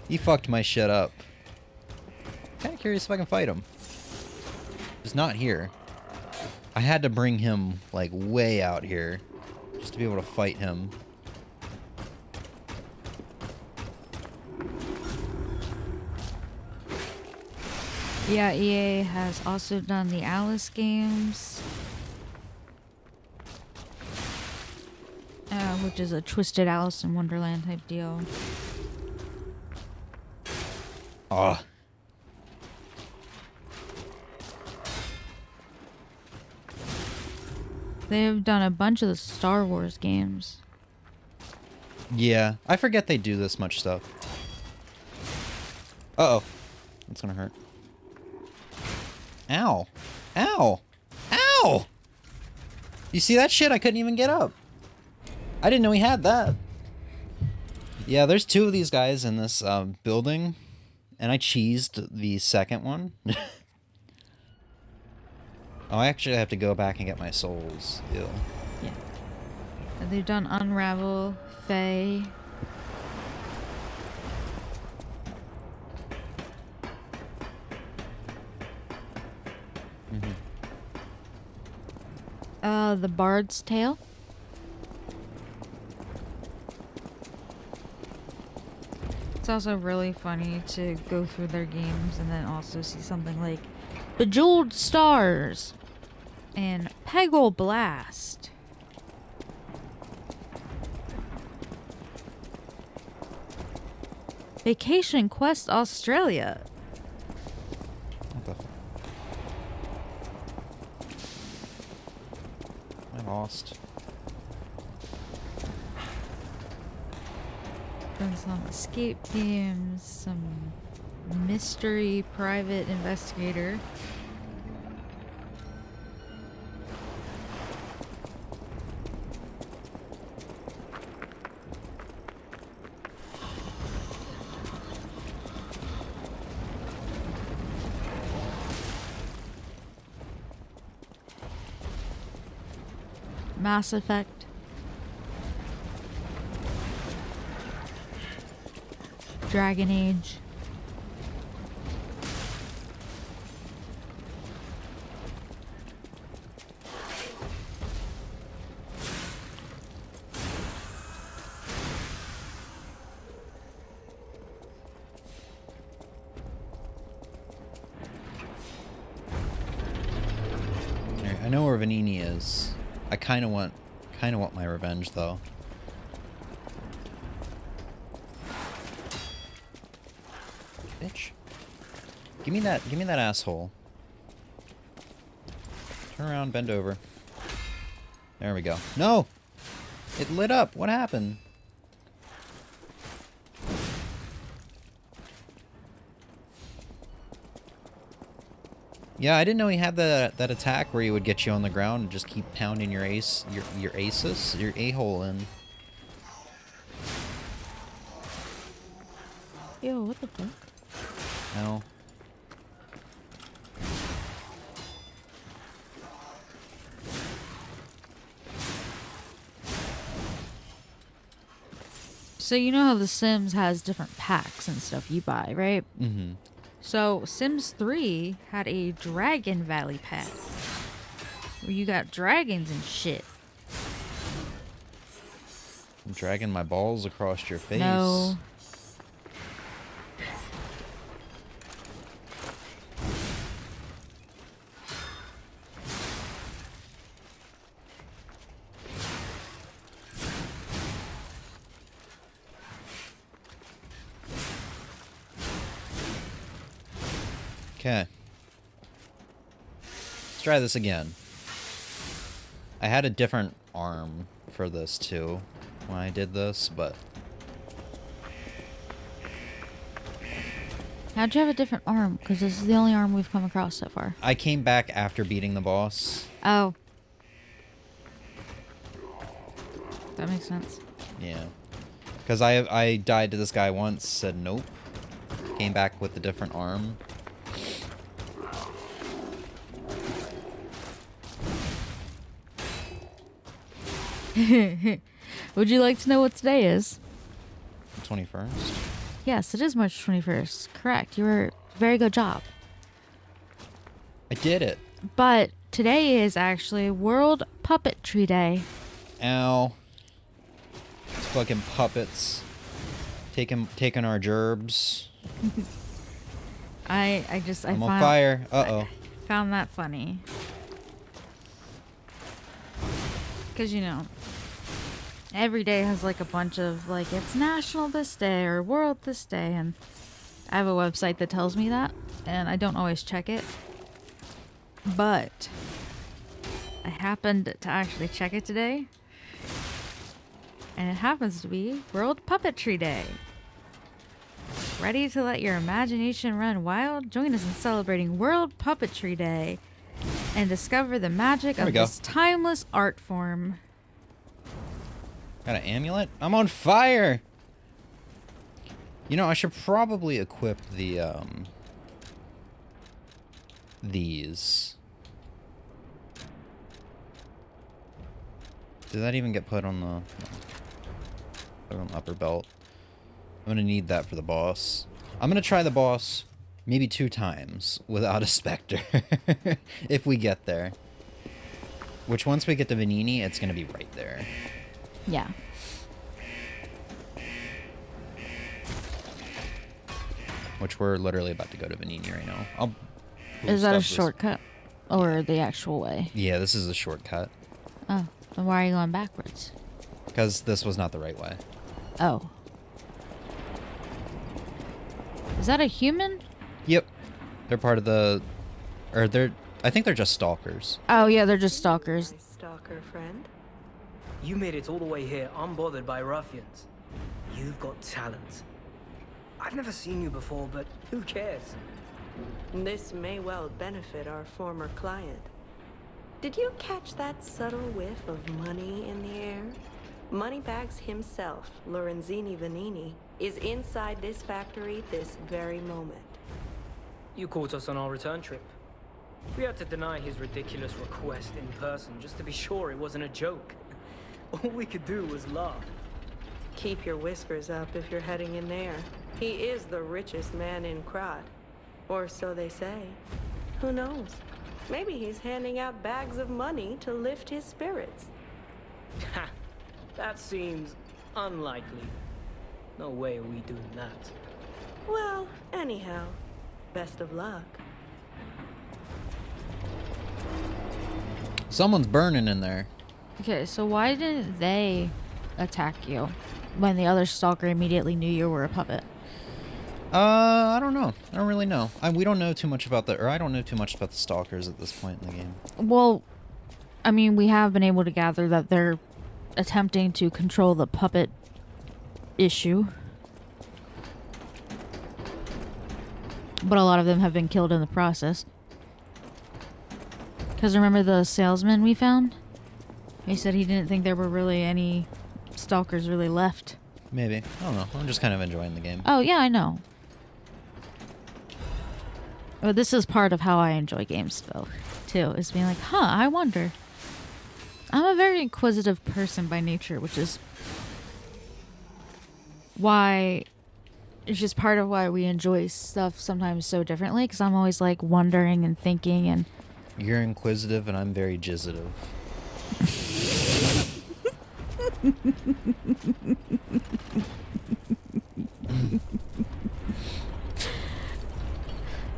He fucked my shit up. Kinda curious if I can fight him. He's not here. I had to bring him, like, way out here just to be able to fight him. Yeah, EA has also done the Alice games. Which is a Twisted Alice in Wonderland type deal. Ah. They have done a bunch of the Star Wars games. Yeah, I forget they do this much stuff. Uh-oh. That's gonna hurt. Ow. Ow. Ow! You see that shit? I couldn't even get up. I didn't know he had that. Yeah, there's two of these guys in this building, and I cheesed the second one. Oh, I actually have to go back and get my souls. Ew. Yeah. They've done Unravel, Faye. The Bard's Tale. It's also really funny to go through their games and then also see something like Bejeweled Stars and Peggle Blast. Vacation Quest Australia. What the? I lost. Done some escape games, some mystery private investigator. Mass Effect. Dragon Age. I know where Vanini is. I kind of want my revenge though. Bitch. Give me that asshole. Turn around, bend over. There we go. No! It lit up. What happened? Yeah, I didn't know he had that attack where he would get you on the ground and just keep pounding your your a-hole in. Yo, what the fuck? No. So you know how The Sims has different packs and stuff you buy, right? Mm-hmm. So Sims 3 had a Dragon Valley pack where you got dragons and shit. I'm dragging my balls across your face. No. Okay. Let's try this again. I had a different arm for this too when I did this, but How'd you have a different arm? Because this is the only arm we've come across so far. I came back after beating the boss. Oh. That makes sense. Yeah. Because I died to this guy once, said nope. Came back with a different arm. Would you like to know what today is? 21st. Yes, it is March 21st. Correct. You were very good job. I did it. But today is actually World Puppetry Day. Ow. It's fucking puppets. Taking our gerbs. I'm I'm on fire. Uh-oh. Found that funny. Because, you know, every day has like a bunch of like, it's National this day or World this day. And I have a website that tells me that. And I don't always check it. But I happened to actually check it today. And it happens to be World Puppetry Day. Ready to let your imagination run wild? Join us in celebrating World Puppetry Day and discover the magic of this timeless art form. Got an amulet? I'm on fire! You know, I should probably equip the, these. Did that even get put on the... Put on the upper belt? I'm gonna need that for the boss. I'm gonna try the boss maybe 2 times without a Spectre. If we get there. Which once we get to Vanini, it's gonna be right there. Yeah. Which we're literally about to go to Vanini right now. Is that a shortcut? Or the actual way? Yeah, this is a shortcut. Oh, then why are you going backwards? Because this was not the right way. Oh. Is that a human? Yep. They're part of the... Or they're... I think they're just stalkers. Oh, yeah, they're just stalkers. Stalker friend? You made it all the way here unbothered by ruffians. You've got talent. I've never seen you before, but who cares? This may well benefit our former client. Did you catch that subtle whiff of money in the air? Moneybags himself, Lorenzini Vanini, is inside this factory this very moment. You caught us on our return trip. We had to deny his ridiculous request in person just to be sure it wasn't a joke. All we could do was laugh. Keep your whiskers up if you're heading in there. He is the richest man in Krat. Or so they say. Who knows? Maybe he's handing out bags of money to lift his spirits. Ha! That seems unlikely. No way are we doing that. Well, anyhow, best of luck. Someone's burning in there. Okay, so why didn't they attack you when the other stalker immediately knew you were a puppet? I don't know. I don't really know. We don't know too much about I don't know too much about the stalkers at this point in the game. Well, I mean, we have been able to gather that they're attempting to control the puppet issue. But a lot of them have been killed in the process. Because remember the salesman we found? He said he didn't think there were really any stalkers really left. Maybe. I don't know. I'm just kind of enjoying the game. Oh, yeah, I know. But this is part of how I enjoy games, though, too. Is being like, I wonder. I'm a very inquisitive person by nature, which is why... It's just part of why we enjoy stuff sometimes so differently, because I'm always, like, wondering and thinking and... You're inquisitive, and I'm very jizzative.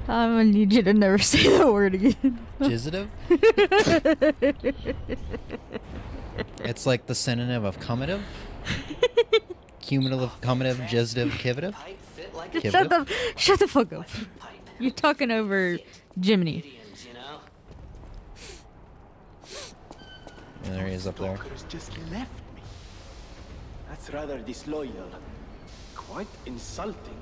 I'm gonna need you to never say that word again. Jizzative? It's like the synonym of cumulative? Cumulative, cumulative, jizzative, kivative? Pipe fit like a Shut the fuck up. pipe. You're talking over Jiminy. Idioms, you know? And there he is up there. Stalkers just left me. That's rather disloyal. Quite insulting.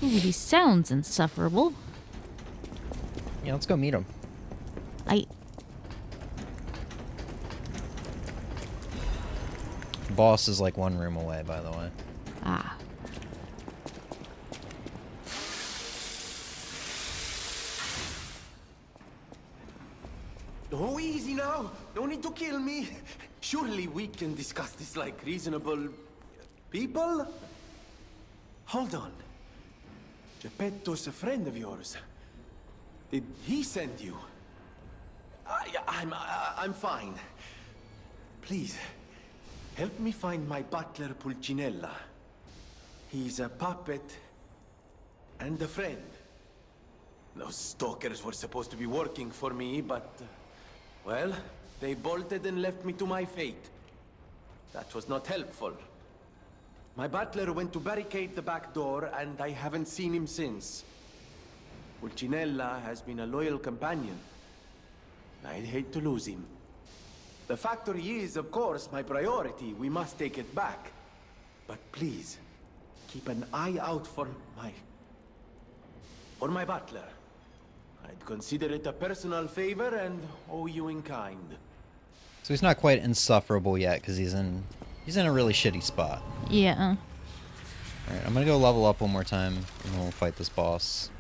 Ooh, he sounds insufferable. Yeah, let's go meet him. Boss is like one room away, by the way. Ah. Oh, easy now. No need to kill me. Surely we can discuss this like reasonable people? Hold on. Geppetto's a friend of yours. Did he send you? I'm fine. Please, help me find my butler Pulcinella. He's a puppet and a friend. Those stalkers were supposed to be working for me, but... well, they bolted and left me to my fate. That was not helpful. My butler went to barricade the back door, and I haven't seen him since. Pulcinella has been a loyal companion. I'd hate to lose him. The factory is, of course, my priority. We must take it back. But please, keep an eye out for my butler. I'd consider it a personal favor and owe you in kind. So he's not quite insufferable yet because he's in a really shitty spot. Yeah. All right, I'm gonna go level up one more time and then we'll fight this boss.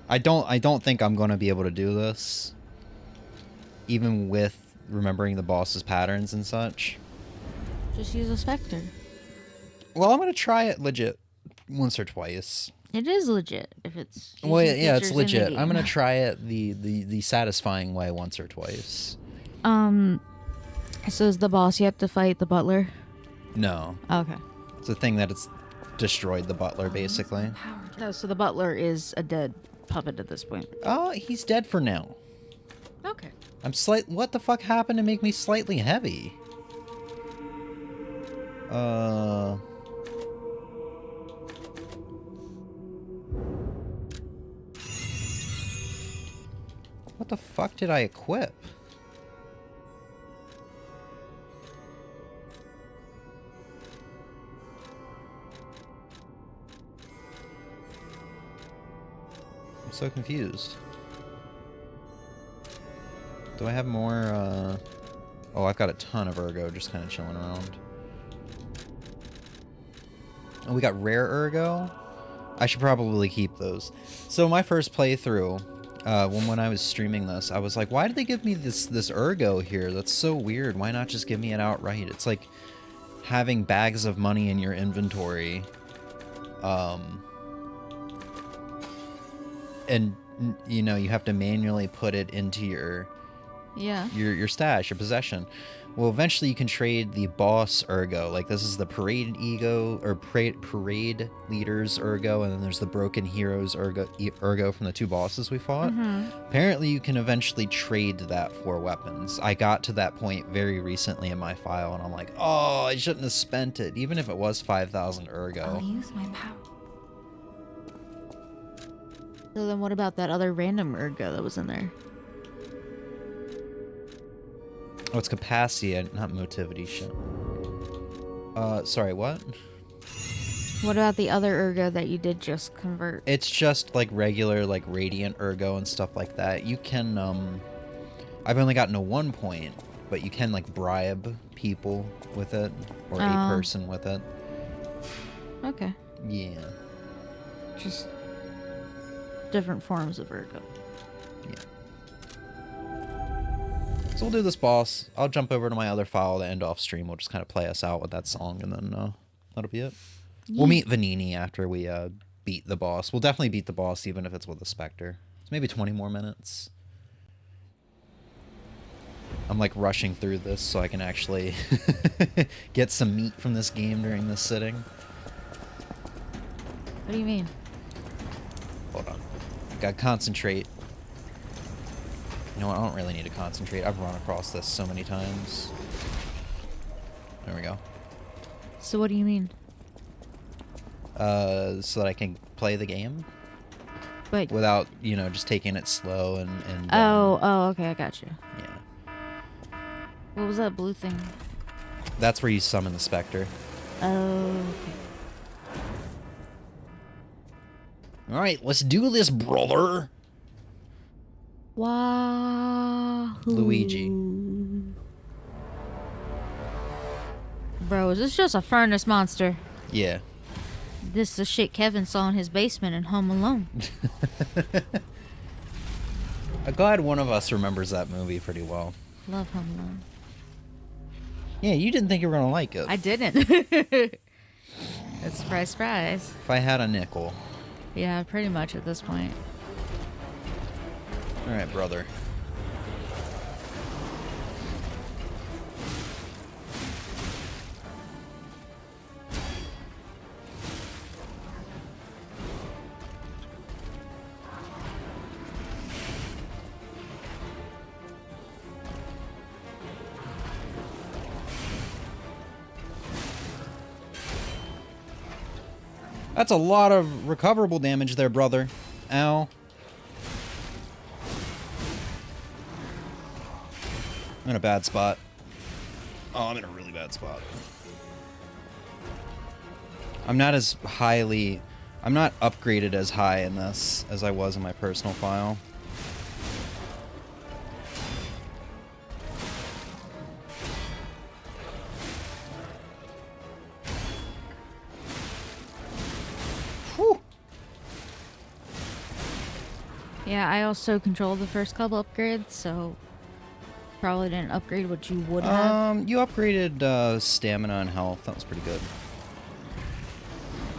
I don't think I'm gonna be able to do this, even with remembering the boss's patterns and such. Just use a specter. Well, I'm gonna try it legit once or twice. It is legit if it's. Well, using yeah, it's features in the legit. I'm game. gonna try it the satisfying way once or twice. So is the boss you have to fight the butler? No, Okay. it's a thing that it's destroyed the butler basically. No, so the butler is a dead puppet at this point. Oh, he's dead for now. Okay. What the fuck happened to make me slightly heavy? What the fuck did I equip? I'm so confused. Do I have more, Oh, I've got a ton of Ergo just kind of chilling around. Oh, we got rare Ergo? I should probably keep those. So my first playthrough, when I was streaming this, I was like, why did they give me this Ergo here? That's so weird. Why not just give me it outright? It's like having bags of money in your inventory. And, you know, you have to manually put it into your stash, your possession. Well, eventually you can trade the boss Ergo. Like, this is the parade ego, or parade leaders Ergo, and then there's the broken heroes Ergo from the two bosses we fought. Apparently you can eventually trade that for weapons. I got to that point very recently in my file, and I'm like, oh, I shouldn't have spent it, even if it was 5,000 Ergo. I'll use my power. So then what about that other random Ergo that was in there? Oh, it's capacity, not motivity shit. Sorry, what? What about the other Ergo that you did just convert? It's just like regular, like radiant Ergo and stuff like that. You can, I've only gotten to 1 point, but you can like bribe people with it, or a person with it. Okay. Yeah. Just different forms of Ergo. Yeah. So we'll do this boss. I'll jump over to my other file to end off stream. We'll just kind of play us out with that song, and then that'll be it. Yeah. We'll meet Vanini after we beat the boss. We'll definitely beat the boss, even if it's with a Spectre. It's maybe 20 more minutes. I'm like rushing through this so I can actually get some meat from this game during this sitting. What do you mean? Hold on. Gotta concentrate. You know what? I don't really need to concentrate. I've run across this so many times. There we go. So what do you mean? So that I can play the game. But without, you know, just taking it slow and oh, okay, I got you. Yeah. What was that blue thing? That's where you summon the Spectre. Oh, okay. All right, let's do this, brother. Wahoo. Luigi. Bro, is this just a furnace monster? Yeah. This is the shit Kevin saw in his basement in Home Alone. I'm glad one of us remembers that movie pretty well. Love Home Alone. Yeah, you didn't think you were gonna like it. I didn't. It's surprise, surprise. If I had a nickel. Yeah, pretty much at this point. All right, brother. That's a lot of recoverable damage there, brother. Ow. I'm in a bad spot. Oh, I'm in a really bad spot. I'm not as highly... I'm not upgraded as high in this as I was in my personal file. Whew. Yeah, I also controlled the first couple upgrades, so probably didn't upgrade what you would have. You upgraded stamina and health. That was pretty good.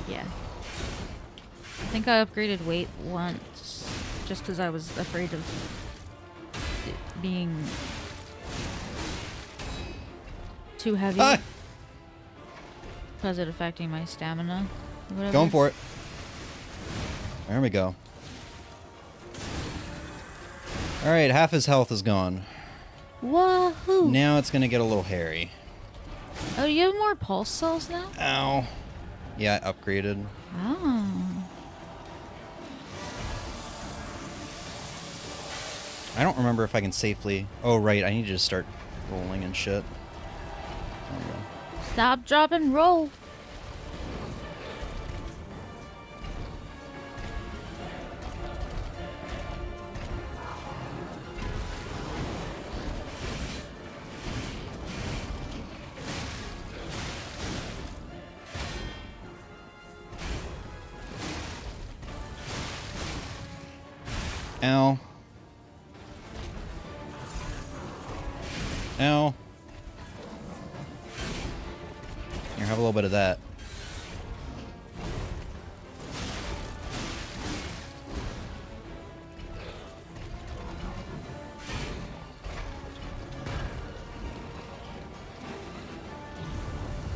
Yeah. I think I upgraded weight once, just because I was afraid of it being too heavy. Ah! Because it affecting my stamina. Or whatever. Going for it. There we go. Alright, half his health is gone. Wahoo! Now it's gonna get a little hairy. Oh, you have more pulse cells now? Ow. Yeah, I upgraded. Oh. I don't remember if I can safely... Oh, right, I need to just start rolling and shit. There we go. Stop, drop, and roll. Ow. Ow. Here, have a little bit of that.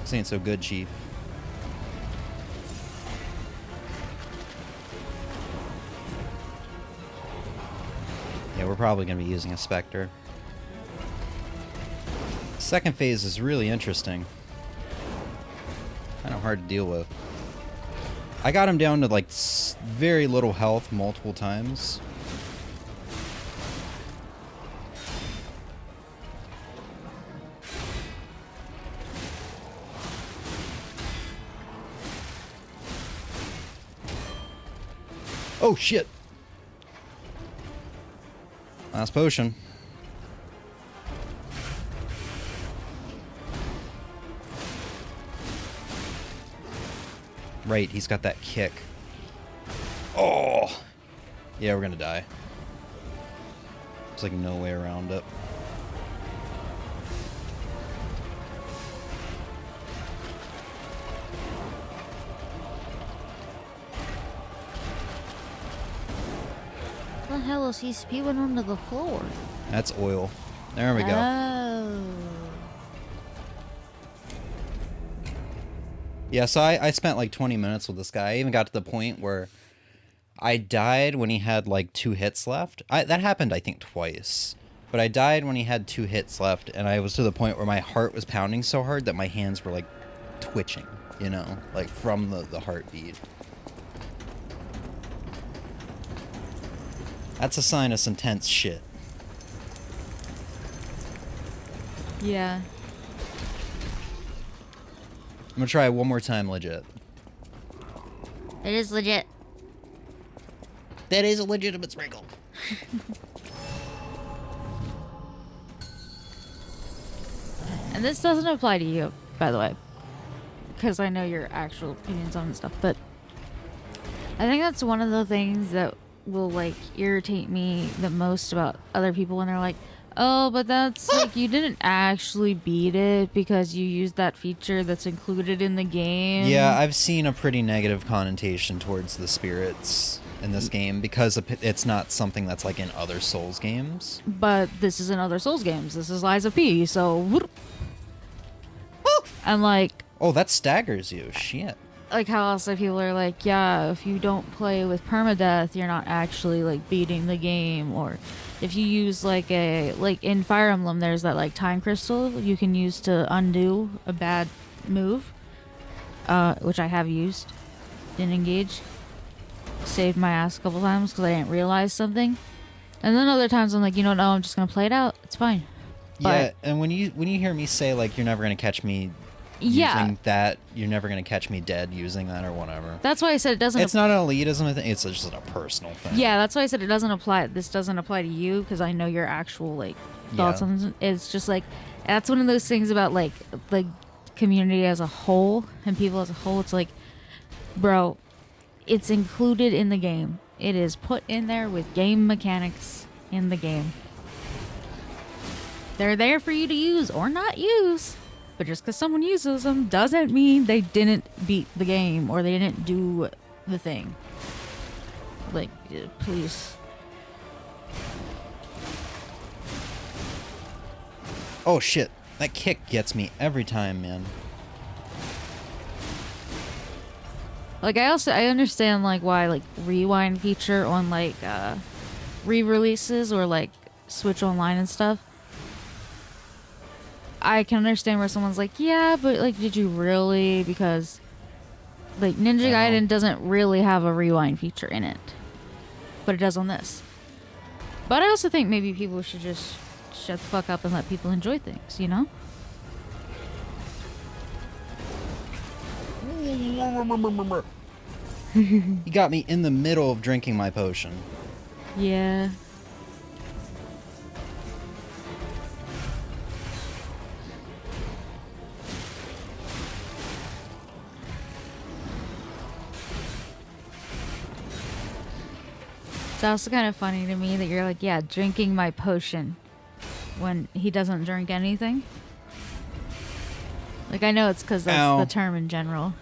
This ain't so good, Chief. Yeah, we're probably going to be using a Spectre. Second phase is really interesting. Kind of hard to deal with. I got him down to like very little health multiple times. Oh shit! Last potion. Right, he's got that kick. Oh! Yeah, we're gonna die. There's like no way around it. What the hell is he spewing onto the floor? That's oil. There we go. Oh. Yeah, so I spent like 20 minutes with this guy. I even got to the point where I died when he had like 2 hits left. That happened, I think, twice. But I died when he had 2 hits left, and I was to the point where my heart was pounding so hard that my hands were like twitching, you know, like from the heartbeat. That's a sign of some tense shit. Yeah. I'm gonna try one more time legit. It is legit. That is a legitimate sprinkle. And this doesn't apply to you, by the way, because I know your actual opinions on stuff, but I think that's one of the things that will, like, irritate me the most about other people when they're like, oh, but that's, like, you didn't actually beat it because you used that feature that's included in the game. Yeah, I've seen a pretty negative connotation towards the spirits in this game because it's not something that's, like, in other Souls games. But this isn't other Souls games. This is Lies of P, so... whoop. And, like... Oh, that staggers you. Shit. Like how also people are like, yeah, if you don't play with permadeath, you're not actually, like, beating the game. Or if you use, like, in Fire Emblem, there's that, like, time crystal you can use to undo a bad move, which I have used. Didn't engage. Saved my ass a couple times because I didn't realize something. And then other times I'm like, you know, no, I'm just gonna play it out. It's fine. Yeah, and when you hear me say, like, you're never gonna catch me using that, you're never gonna catch me dead using that or whatever. That's why I said it doesn't. It's not an elitism thing. It's just a personal thing. Yeah, that's why I said it doesn't apply. This doesn't apply to you because I know your actual, like, thoughts on it. It's just like that's one of those things about, like, the community as a whole and people as a whole. It's like, bro, it's included in the game. It is put in there with game mechanics in the game. They're there for you to use or not use. But just because someone uses them doesn't mean they didn't beat the game or they didn't do the thing. Like, please. Oh shit, that kick gets me every time, man. Like, I understand, like, why, like, rewind feature on, like, re-releases or, like, Switch Online and stuff. I can understand where someone's like, yeah, but, like, did you really? Because, like, Ninja Gaiden doesn't really have a rewind feature in it. But it does on this. But I also think maybe people should just shut the fuck up and let people enjoy things, you know? You got me in the middle of drinking my potion. Yeah. It's also kind of funny to me that you're like, yeah, drinking my potion when he doesn't drink anything. Like, I know it's because that's the term in general.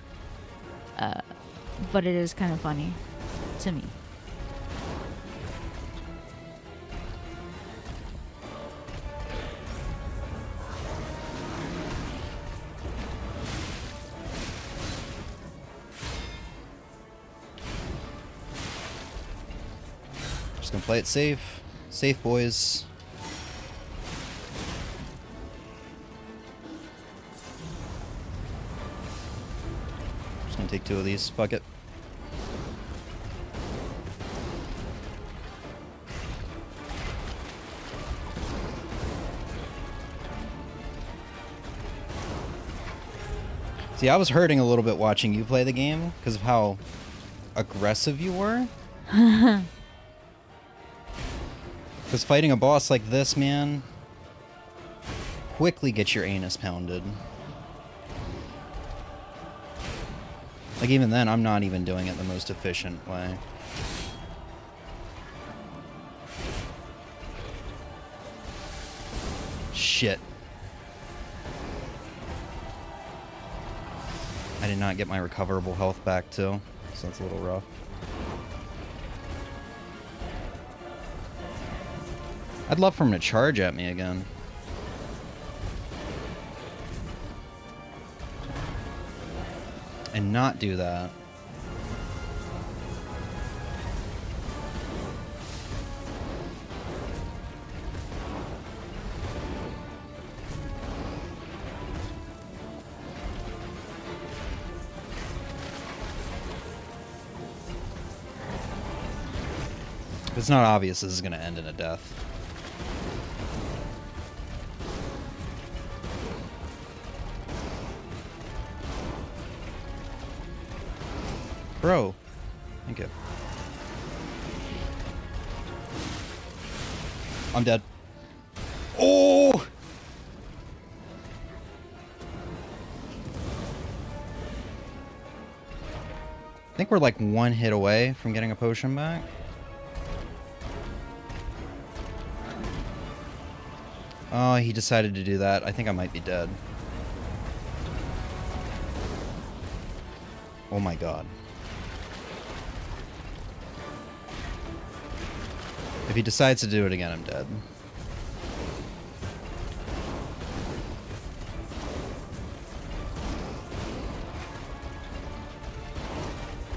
But it is kind of funny to me. Just gonna play it safe. Safe, boys. Just gonna take 2 of these. Fuck it. See, I was hurting a little bit watching you play the game because of how aggressive you were. Because fighting a boss like this, man, quickly gets your anus pounded. Like, even then, I'm not even doing it the most efficient way. Shit. I did not get my recoverable health back, too, so that's a little rough. I'd love for him to charge at me again. And not do that. If it's not obvious, this is going to end in a death. Bro. Thank you. I'm dead. Oh! I think we're like one hit away from getting a potion back. Oh, he decided to do that. I think I might be dead. Oh my god. If he decides to do it again, I'm dead.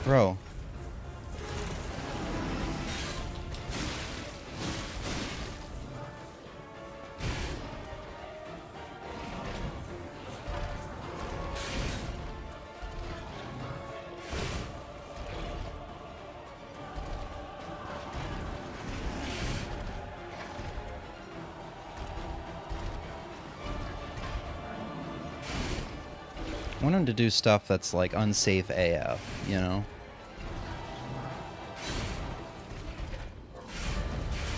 Bro. I want him to do stuff that's like unsafe AF, you know?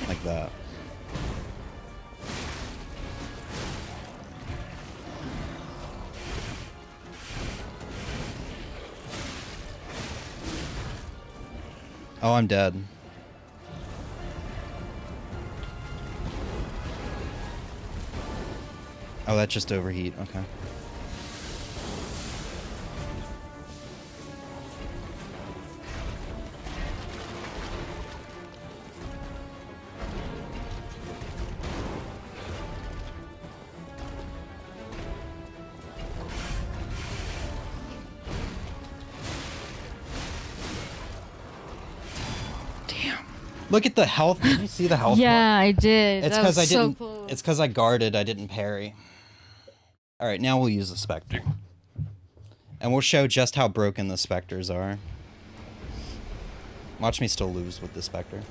Like that. Oh, I'm dead. Oh, that's just overheat. Okay. Look at the health. Did you see the health? Yeah, I did. It's That because was I didn't. so close. It's because I guarded. I didn't parry. All right, now we'll use the Spectre, and we'll show just how broken the Spectres are. Watch me still lose with the Spectre.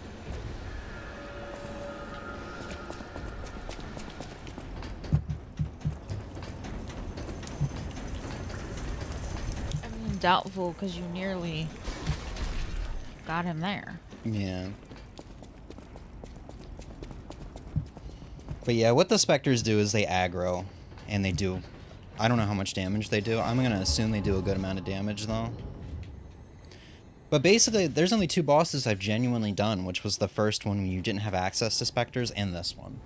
I mean, doubtful because you nearly got him there. Yeah. But yeah, what the Spectres do is they aggro, and they do. I don't know how much damage they do. I'm gonna assume they do a good amount of damage though. But basically, there's only two bosses I've genuinely done, which was the first one when you didn't have access to Spectres, and this one.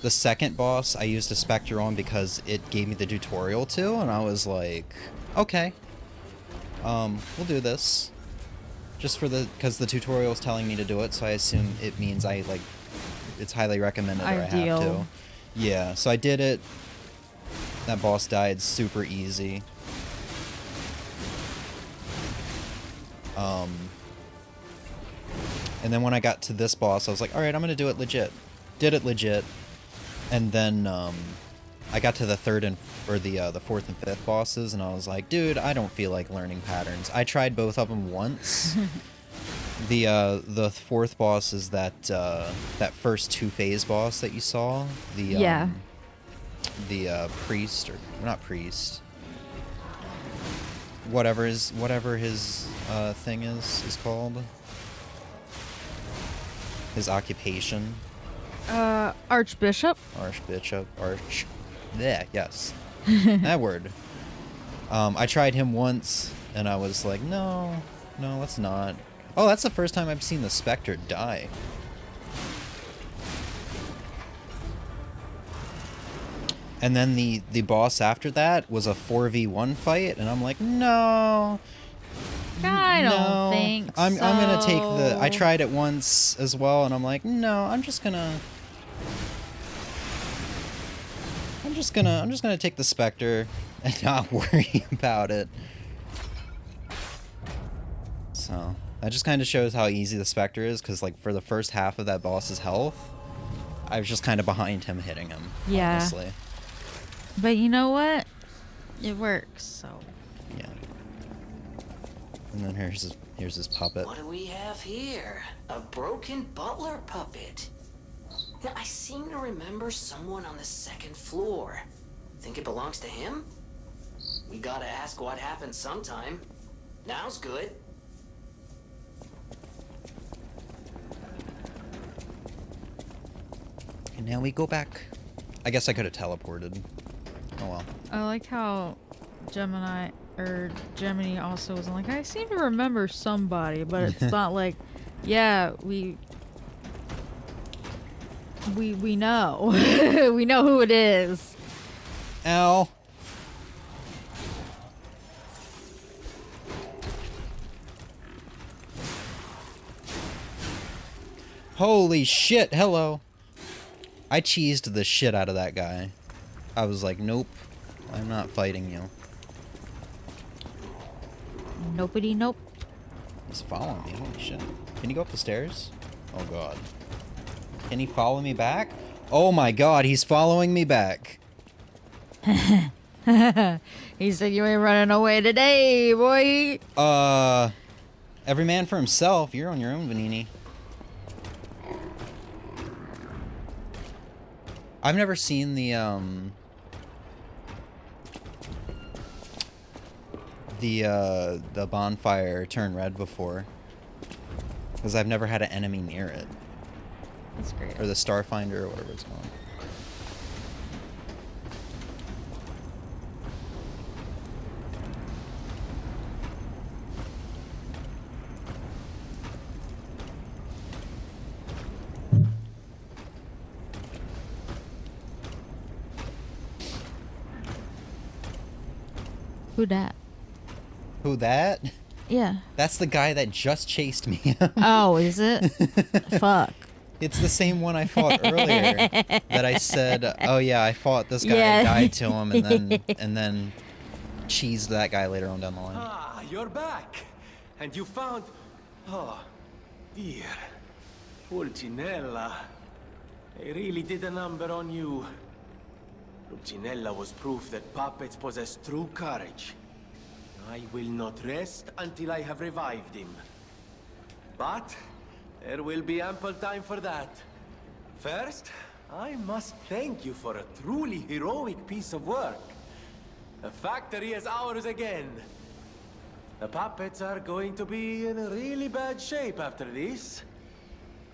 The second boss I used a Spectre on because it gave me the tutorial to, and I was like, okay, we'll do this. Just for because the tutorial is telling me to do it, so I assume it means I like. It's highly recommended or I have to. Yeah, so I did it. That boss died super easy. And then when I got to this boss, I was like, alright, I'm gonna do it legit. Did it legit. And then I got to the the fourth and fifth bosses, and I was like, dude, I don't feel like learning patterns. I tried both of them once. The fourth boss is that that first two-phase boss that you saw. The priest, or not priest. Whatever his thing is called. His occupation. Archbishop. Yeah, yes. That word. I tried him once, and I was like, no, let's not. Oh, that's the first time I've seen the Spectre die. And then the boss after that was a 4v1 fight, and I'm like, no. I don't think so. I'm gonna take the. I tried it once as well, and I'm like, no, I'm just gonna take the Spectre and not worry about it. So that just kind of shows how easy the Spectre is, because like for the first half of that boss's health, I was just kind of behind him hitting him. Yeah. Honestly. But you know what? It works. So. Yeah. And then here's his puppet. What do we have here? A broken butler puppet. Now, I seem to remember someone on the second floor. Think it belongs to him? We gotta ask what happened sometime. Now's good. I And now we go back. I guess I could have teleported. Oh well. I like how Gemini also was like, I seem to remember somebody, but it's not like, yeah, we know. We know who it is. Ow. Holy shit, hello. I cheesed the shit out of that guy. I was like, nope, I'm not fighting you. Nobody, nope. He's following me, holy shit. Can he go up the stairs? Oh god. Can he follow me back? Oh my god, he's following me back. He said you ain't running away today, boy. Every man for himself. You're on your own, Vanini. I've never seen the bonfire turn red before, because I've never had an enemy near it. That's great. Or the Starfinder or whatever it's called. Who dat? Who that? Yeah. That's the guy that just chased me. Oh, is it? Fuck. It's the same one I fought earlier that I said, oh yeah, I fought this guy, Yeah. I died to him, and then cheesed that guy later on down the line. Ah, you're back. And you found... Oh, dear. Pulcinella. They really did a number on you. Pulcinella was proof that puppets possess true courage. I will not rest until I have revived him. But there will be ample time for that. First, I must thank you for a truly heroic piece of work. The factory is ours again. The puppets are going to be in really bad shape after this.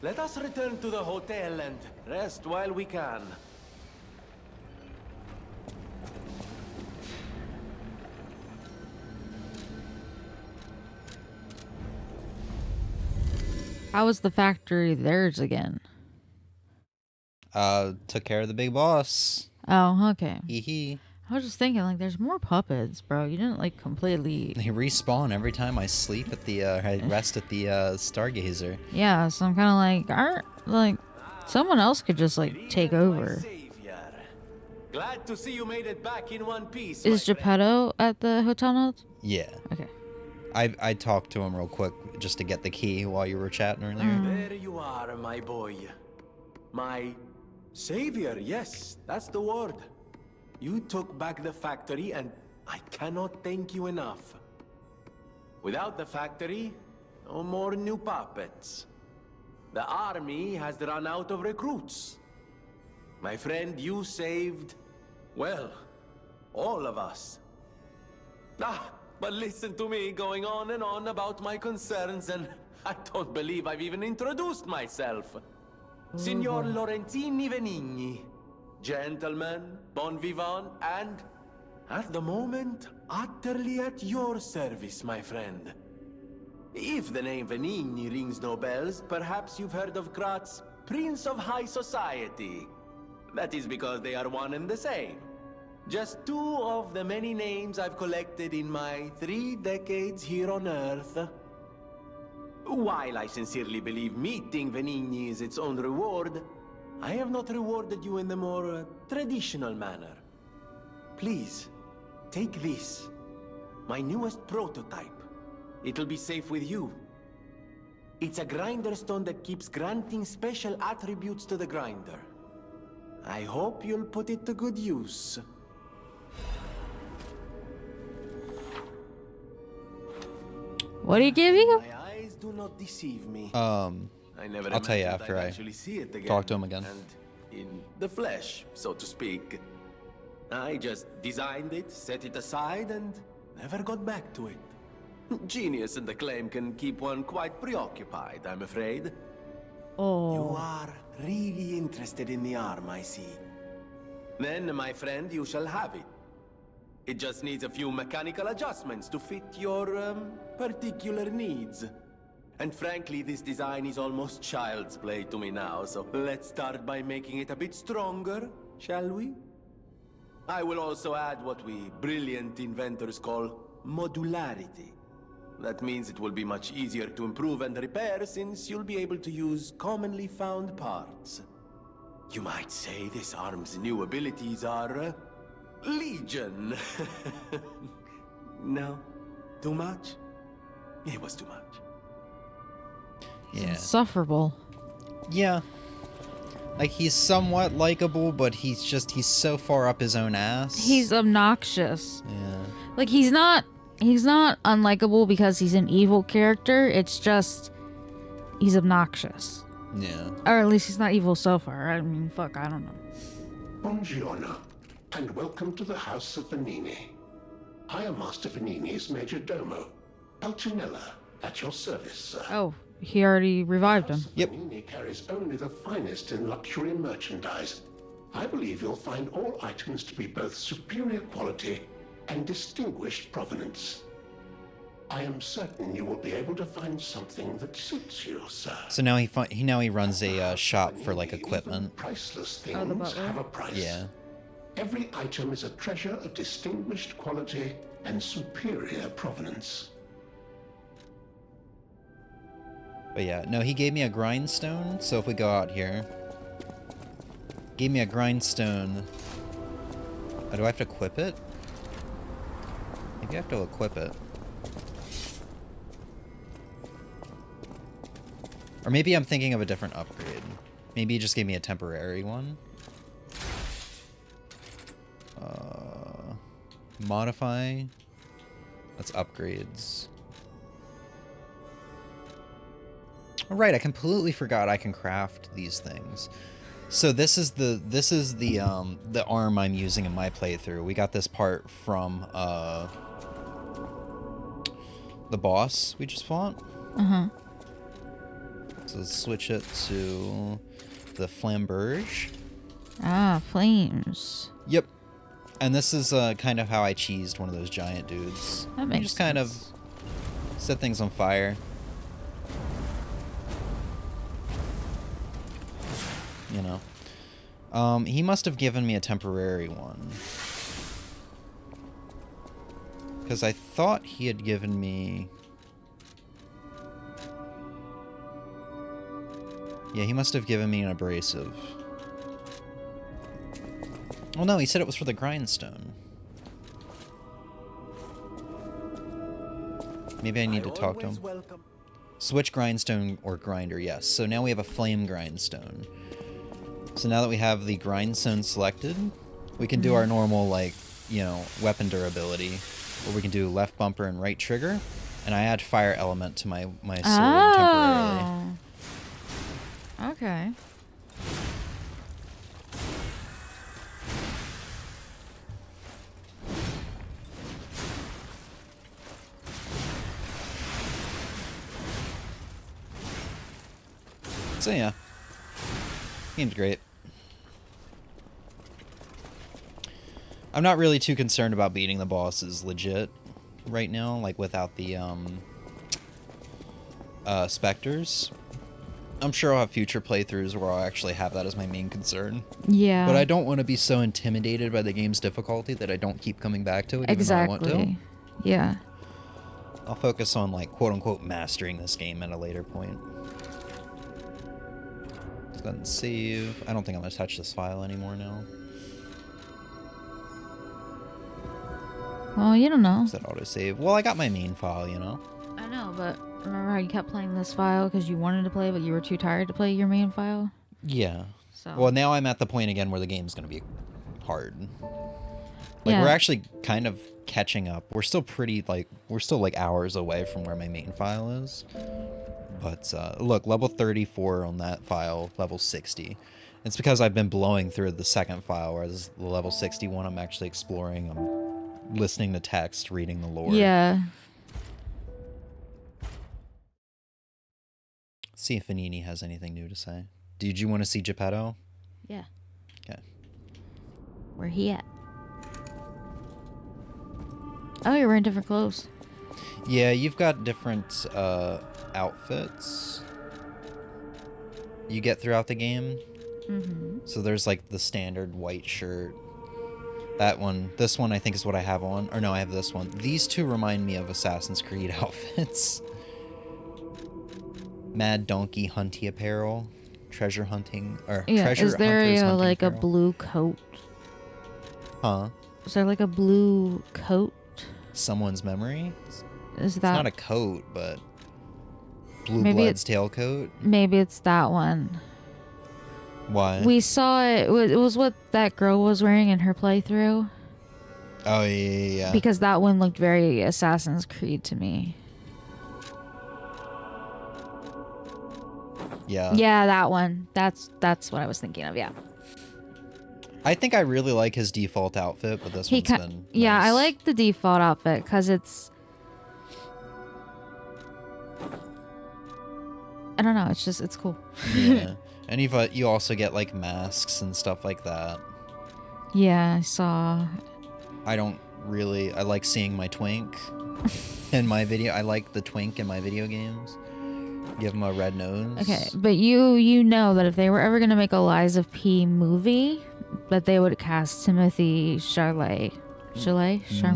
Let us return to the hotel and rest while we can. How was the factory theirs again? Took care of the big boss. Oh, okay. Hee hee. I was just thinking, like, there's more puppets, bro. You didn't, like, completely... They respawn every time I sleep at the, I rest at the, Stargazer. Yeah, so I'm kind of like, someone else could just, like, take over. Glad to see you made it back in one piece. Is Geppetto at the hotel now? Yeah. Okay. I talked to him real quick just to get the key while you were chatting earlier. There you are, my boy. My savior, yes, that's the word. You took back the factory and I cannot thank you enough. Without the factory, no more new puppets. The army has run out of recruits. My friend, you saved, well, all of us. But listen to me going on and on about my concerns, and I don't believe I've even introduced myself. Signor Lorenzini Venigni. Gentleman, bon vivant, and, at the moment, utterly at your service, my friend. If the name Venigni rings no bells, perhaps you've heard of Graz's Prince of High Society. That is because they are one and the same. Just two of the many names I've collected in my 3 decades here on Earth. While I sincerely believe meeting Venigni is its own reward, I have not rewarded you in the more traditional manner. Please, take this. My newest prototype. It'll be safe with you. It's a grinder stone that keeps granting special attributes to the grinder. I hope you'll put it to good use. What do you give you? My eyes do not deceive me. I'll tell you imagined after I'd I actually see it again, talk to him again. And in the flesh, so to speak. I just designed it, set it aside, and never got back to it. Genius and acclaim can keep one quite preoccupied, I'm afraid. Oh. You are Really interested in the arm, I see. Then, my friend, you shall have it. It just needs a few mechanical adjustments to fit your, particular needs. And frankly, this design is almost child's play to me now, so let's start by making it a bit stronger, shall we? I will also add what we brilliant inventors call modularity. That means it will be much easier to improve and repair since you'll be able to use commonly found parts. You might say this arm's new abilities are, legion. No? Too much? It was too much. Yeah. Insufferable. Yeah. Like, he's somewhat likable, but he's so far up his own ass. He's obnoxious. Yeah. Like, he's not unlikable because he's an evil character. It's just he's obnoxious. Yeah. Or at least he's not evil so far. I mean, fuck, I don't know. Buongiorno, and welcome to the House of Vanini. I am Master Vanini's Major Domo, Pulcinella, at your service, sir. Oh, he already revived him. Yep. Vanini carries only the finest in luxury merchandise. I believe you'll find all items to be both superior quality and distinguished provenance. I am certain you will be able to find something that suits you, sir. So now he runs a shop for like equipment. Priceless the things butler? have a price. Yeah. Every item is a treasure of distinguished quality and superior provenance. But yeah, no, he gave me a grindstone. So if we go out here, gave me a grindstone. Oh, do I have to equip it? Maybe I have to equip it. Or maybe I'm thinking of a different upgrade. Maybe he just gave me a temporary one. Modify. That's upgrades. Alright, I completely forgot I can craft these things. So this is the arm I'm using in my playthrough. We got this part from the boss we just fought. Uh-huh. So let's switch it to the flamberge. Ah, flames. Yep. And this is kind of how I cheesed one of those giant dudes. That makes You just kind of sense. set things on fire. You know. He must have given me a temporary one. Because I thought he had given me... Yeah, he must have given me an abrasive. Well, no, he said it was for the grindstone. Maybe I need to talk to him. Switch grindstone or grinder, yes. So now we have a flame grindstone. So now that we have the grindstone selected, we can do our normal, like, you know, weapon durability. Where we can do left bumper and right trigger. And I add fire element to my sword temporarily. Okay. So yeah. Game's great. I'm not really too concerned about beating the bosses legit right now, like without the specters. I'm sure I'll have future playthroughs where I'll actually have that as my main concern. Yeah. But I don't want to be so intimidated by the game's difficulty that I don't keep coming back to it even though I want to. Yeah. I'll focus on, like, quote-unquote mastering this game at a later point. Let's go ahead and save. I don't think I'm going to touch this file anymore now. Well, you don't know. Is that autosave? Well, I got my main file, you know? I know, but remember how you kept playing this file because you wanted to play, but you were too tired to play your main file? Yeah. So. Well, now I'm at the point again where the game's going to be hard. Like, Yeah. we're actually kind of catching up. We're still like hours away from where my main file is. But, look, level 34 on that file, level 60. It's because I've been blowing through the second file, whereas the level 61 I'm actually exploring. I'm listening to text, reading the lore. Yeah. See if Vanini has anything new to say. Did you want to see Geppetto? Yeah. Okay. Where he at? Oh, you're wearing different clothes. Yeah, you've got different outfits you get throughout the game. Mm-hmm. So there's like the standard white shirt. That one, this one I think is what I have on. Or no, I have this one. These two remind me of Assassin's Creed outfits. Mad Donkey Hunty apparel. Treasure hunting, or Yeah, treasure is there hunters hunting like apparel. a blue coat? Huh? Is there like a blue coat? Someone's memory? Is It's that not a coat, but Blue Maybe Blood's tailcoat. maybe it's that one? Why? We saw it. It was what that girl was wearing in her playthrough. Oh yeah. Because that one looked very Assassin's Creed to me. Yeah. Yeah, that one. That's what I was thinking of. Yeah. I think I really like his default outfit, but this one's been Yeah, I nice. like the default outfit because it's. I don't know. It's cool. Yeah. And you also get like masks and stuff like that. Yeah, I saw. I like seeing my twink in my video. I like the twink in my video games. Give him a red nose. Okay, but you know that if they were ever gonna make a Lies of P movie, that they would cast Timothy Chalamet.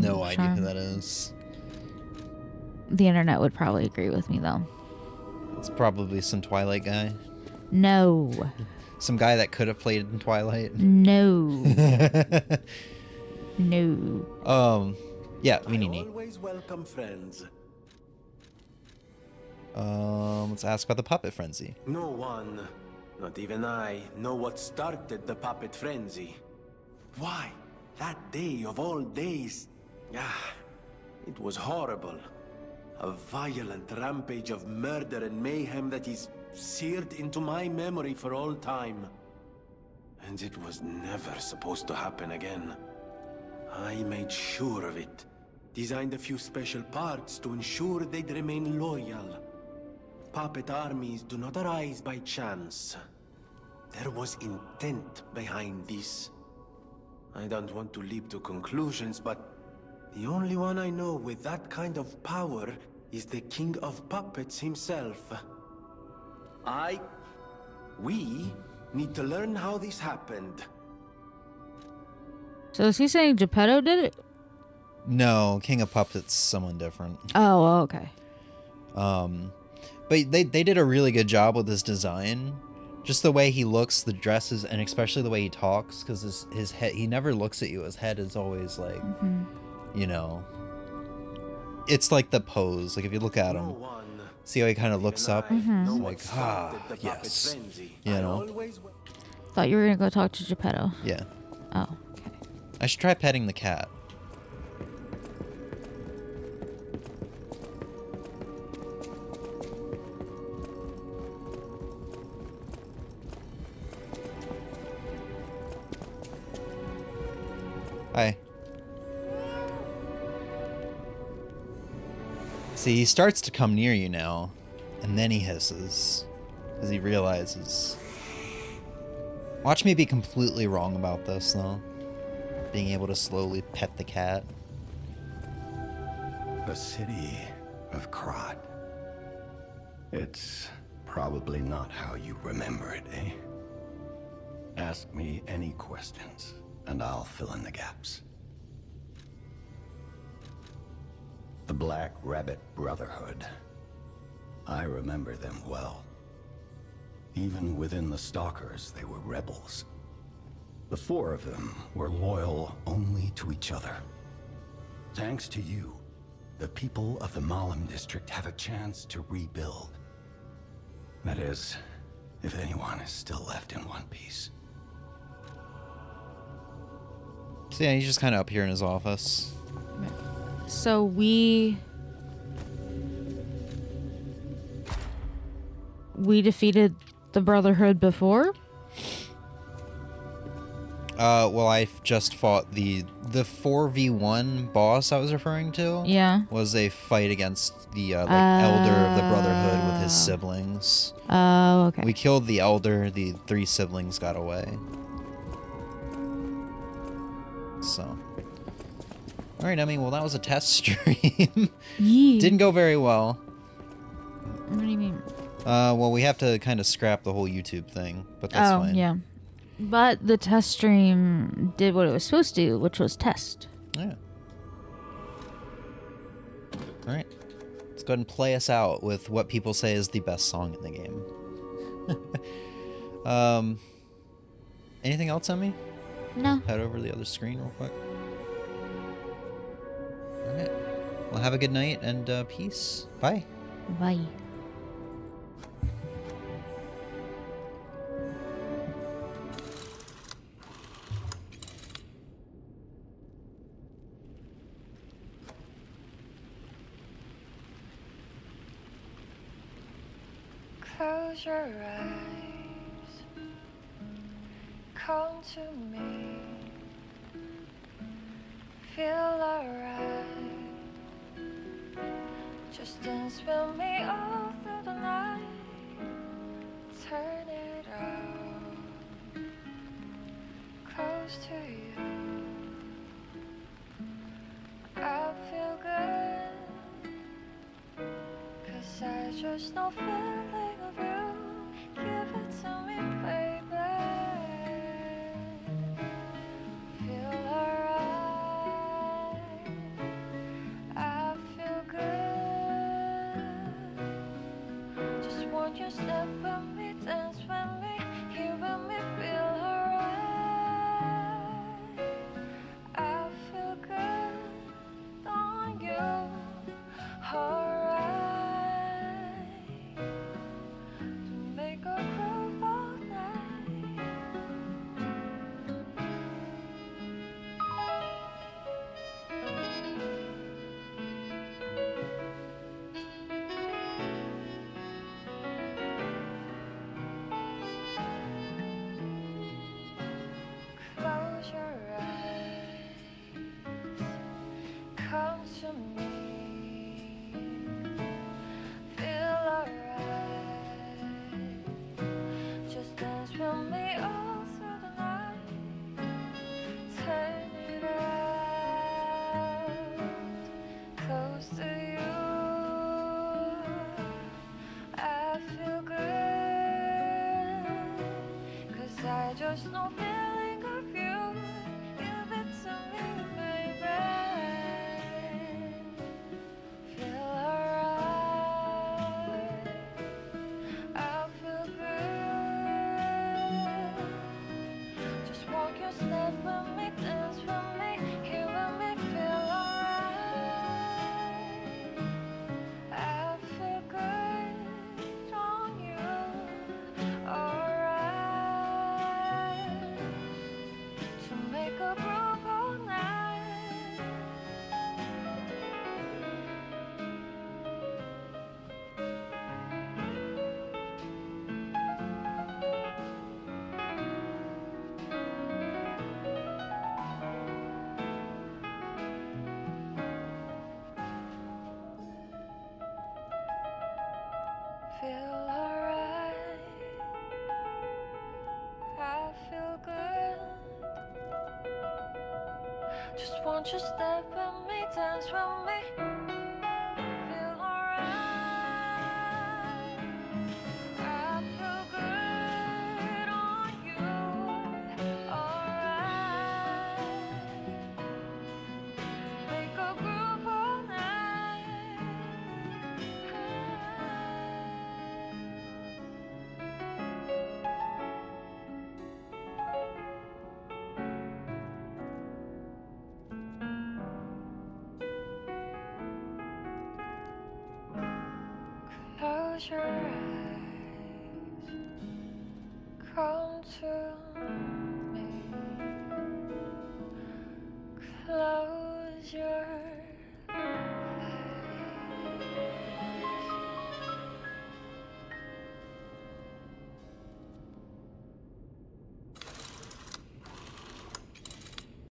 No idea who that is. The internet would probably agree with me though. It's probably some Twilight guy. No. Some guy that could have played in Twilight. No. No. Yeah, Vinini. Always welcome, friends. Let's ask about the puppet frenzy. No one, not even I, know what started the puppet frenzy. Why? That day of all days. It was horrible. A violent rampage of murder and mayhem that is seared into my memory for all time. And it was never supposed to happen again. I made sure of it. Designed a few special parts to ensure they'd remain loyal. Puppet armies do not arise by chance. There was intent behind this. I don't want to leap to conclusions, but the only one I know with that kind of power is the King of Puppets himself. We need to learn how this happened. So is he saying Geppetto did it? No, King of Puppets, someone different. Oh, okay. But they did a really good job with his design. Just the way he looks, the dresses, and especially the way he talks, because his head, he never looks at you. His head is always like, you know, it's like the pose. Like if you look at him, see how he kind of looks up? It's like, yes. You know? Thought you were gonna go talk to Geppetto. Yeah. Oh, okay. I should try petting the cat. Hi. See, he starts to come near you now, and then he hisses, as he realizes. Watch me be completely wrong about this, though. Being able to slowly pet the cat. The city of Krat. It's probably not how you remember it, eh? Ask me any questions, and I'll fill in the gaps. The Black Rabbit Brotherhood. I remember them well. Even within the Stalkers, they were rebels. The four of them were loyal only to each other. Thanks to you, the people of the Malum district have a chance to rebuild. That is, if anyone is still left in one piece. So yeah, he's just kind of up here in his office. So we defeated the Brotherhood before? Well, I just fought the 4v1 boss I was referring to. Yeah. Was a fight against the like elder of the Brotherhood with his siblings. Oh, okay. We killed the elder. The 3 siblings got away. So, all right, Emmy. Well, that was a test stream. Yeah. Didn't go very well. What do you mean? Well, we have to kind of scrap the whole YouTube thing, but that's fine. Yeah. But the test stream did what it was supposed to, which was test. Yeah. All right. Let's go ahead and play us out with what people say is the best song in the game. Anything else, Emmy? No. Head over to the other screen real quick. All right. Well, have a good night and peace. Bye. Bye. Close your eyes, come to me, feel alright, just dance with me all through the night, turn it out, close to you, I feel good, 'cause I just know feeling of you. Give it to me, baby. Feel alright. I feel good. Just want you to step with me, dance with me, here with me, feel alright. I feel good on you. Alright. Make a groove all night. Close your eyes, come to me, feel alright. Just dance with me all through the night, turn it out, close to you. I feel good, 'cause I just know feeling of you. Give it to me, baby. Feel alright. I feel good. Just walk your step with me, dance with me, here with me, feel alright. I feel good on you, alright. To make a groove all night. Feel alright. I feel good. Just want you to step with me, dance with me. Feel alright. I feel good on you. Alright. Make a groove all night. Close your eyes, come to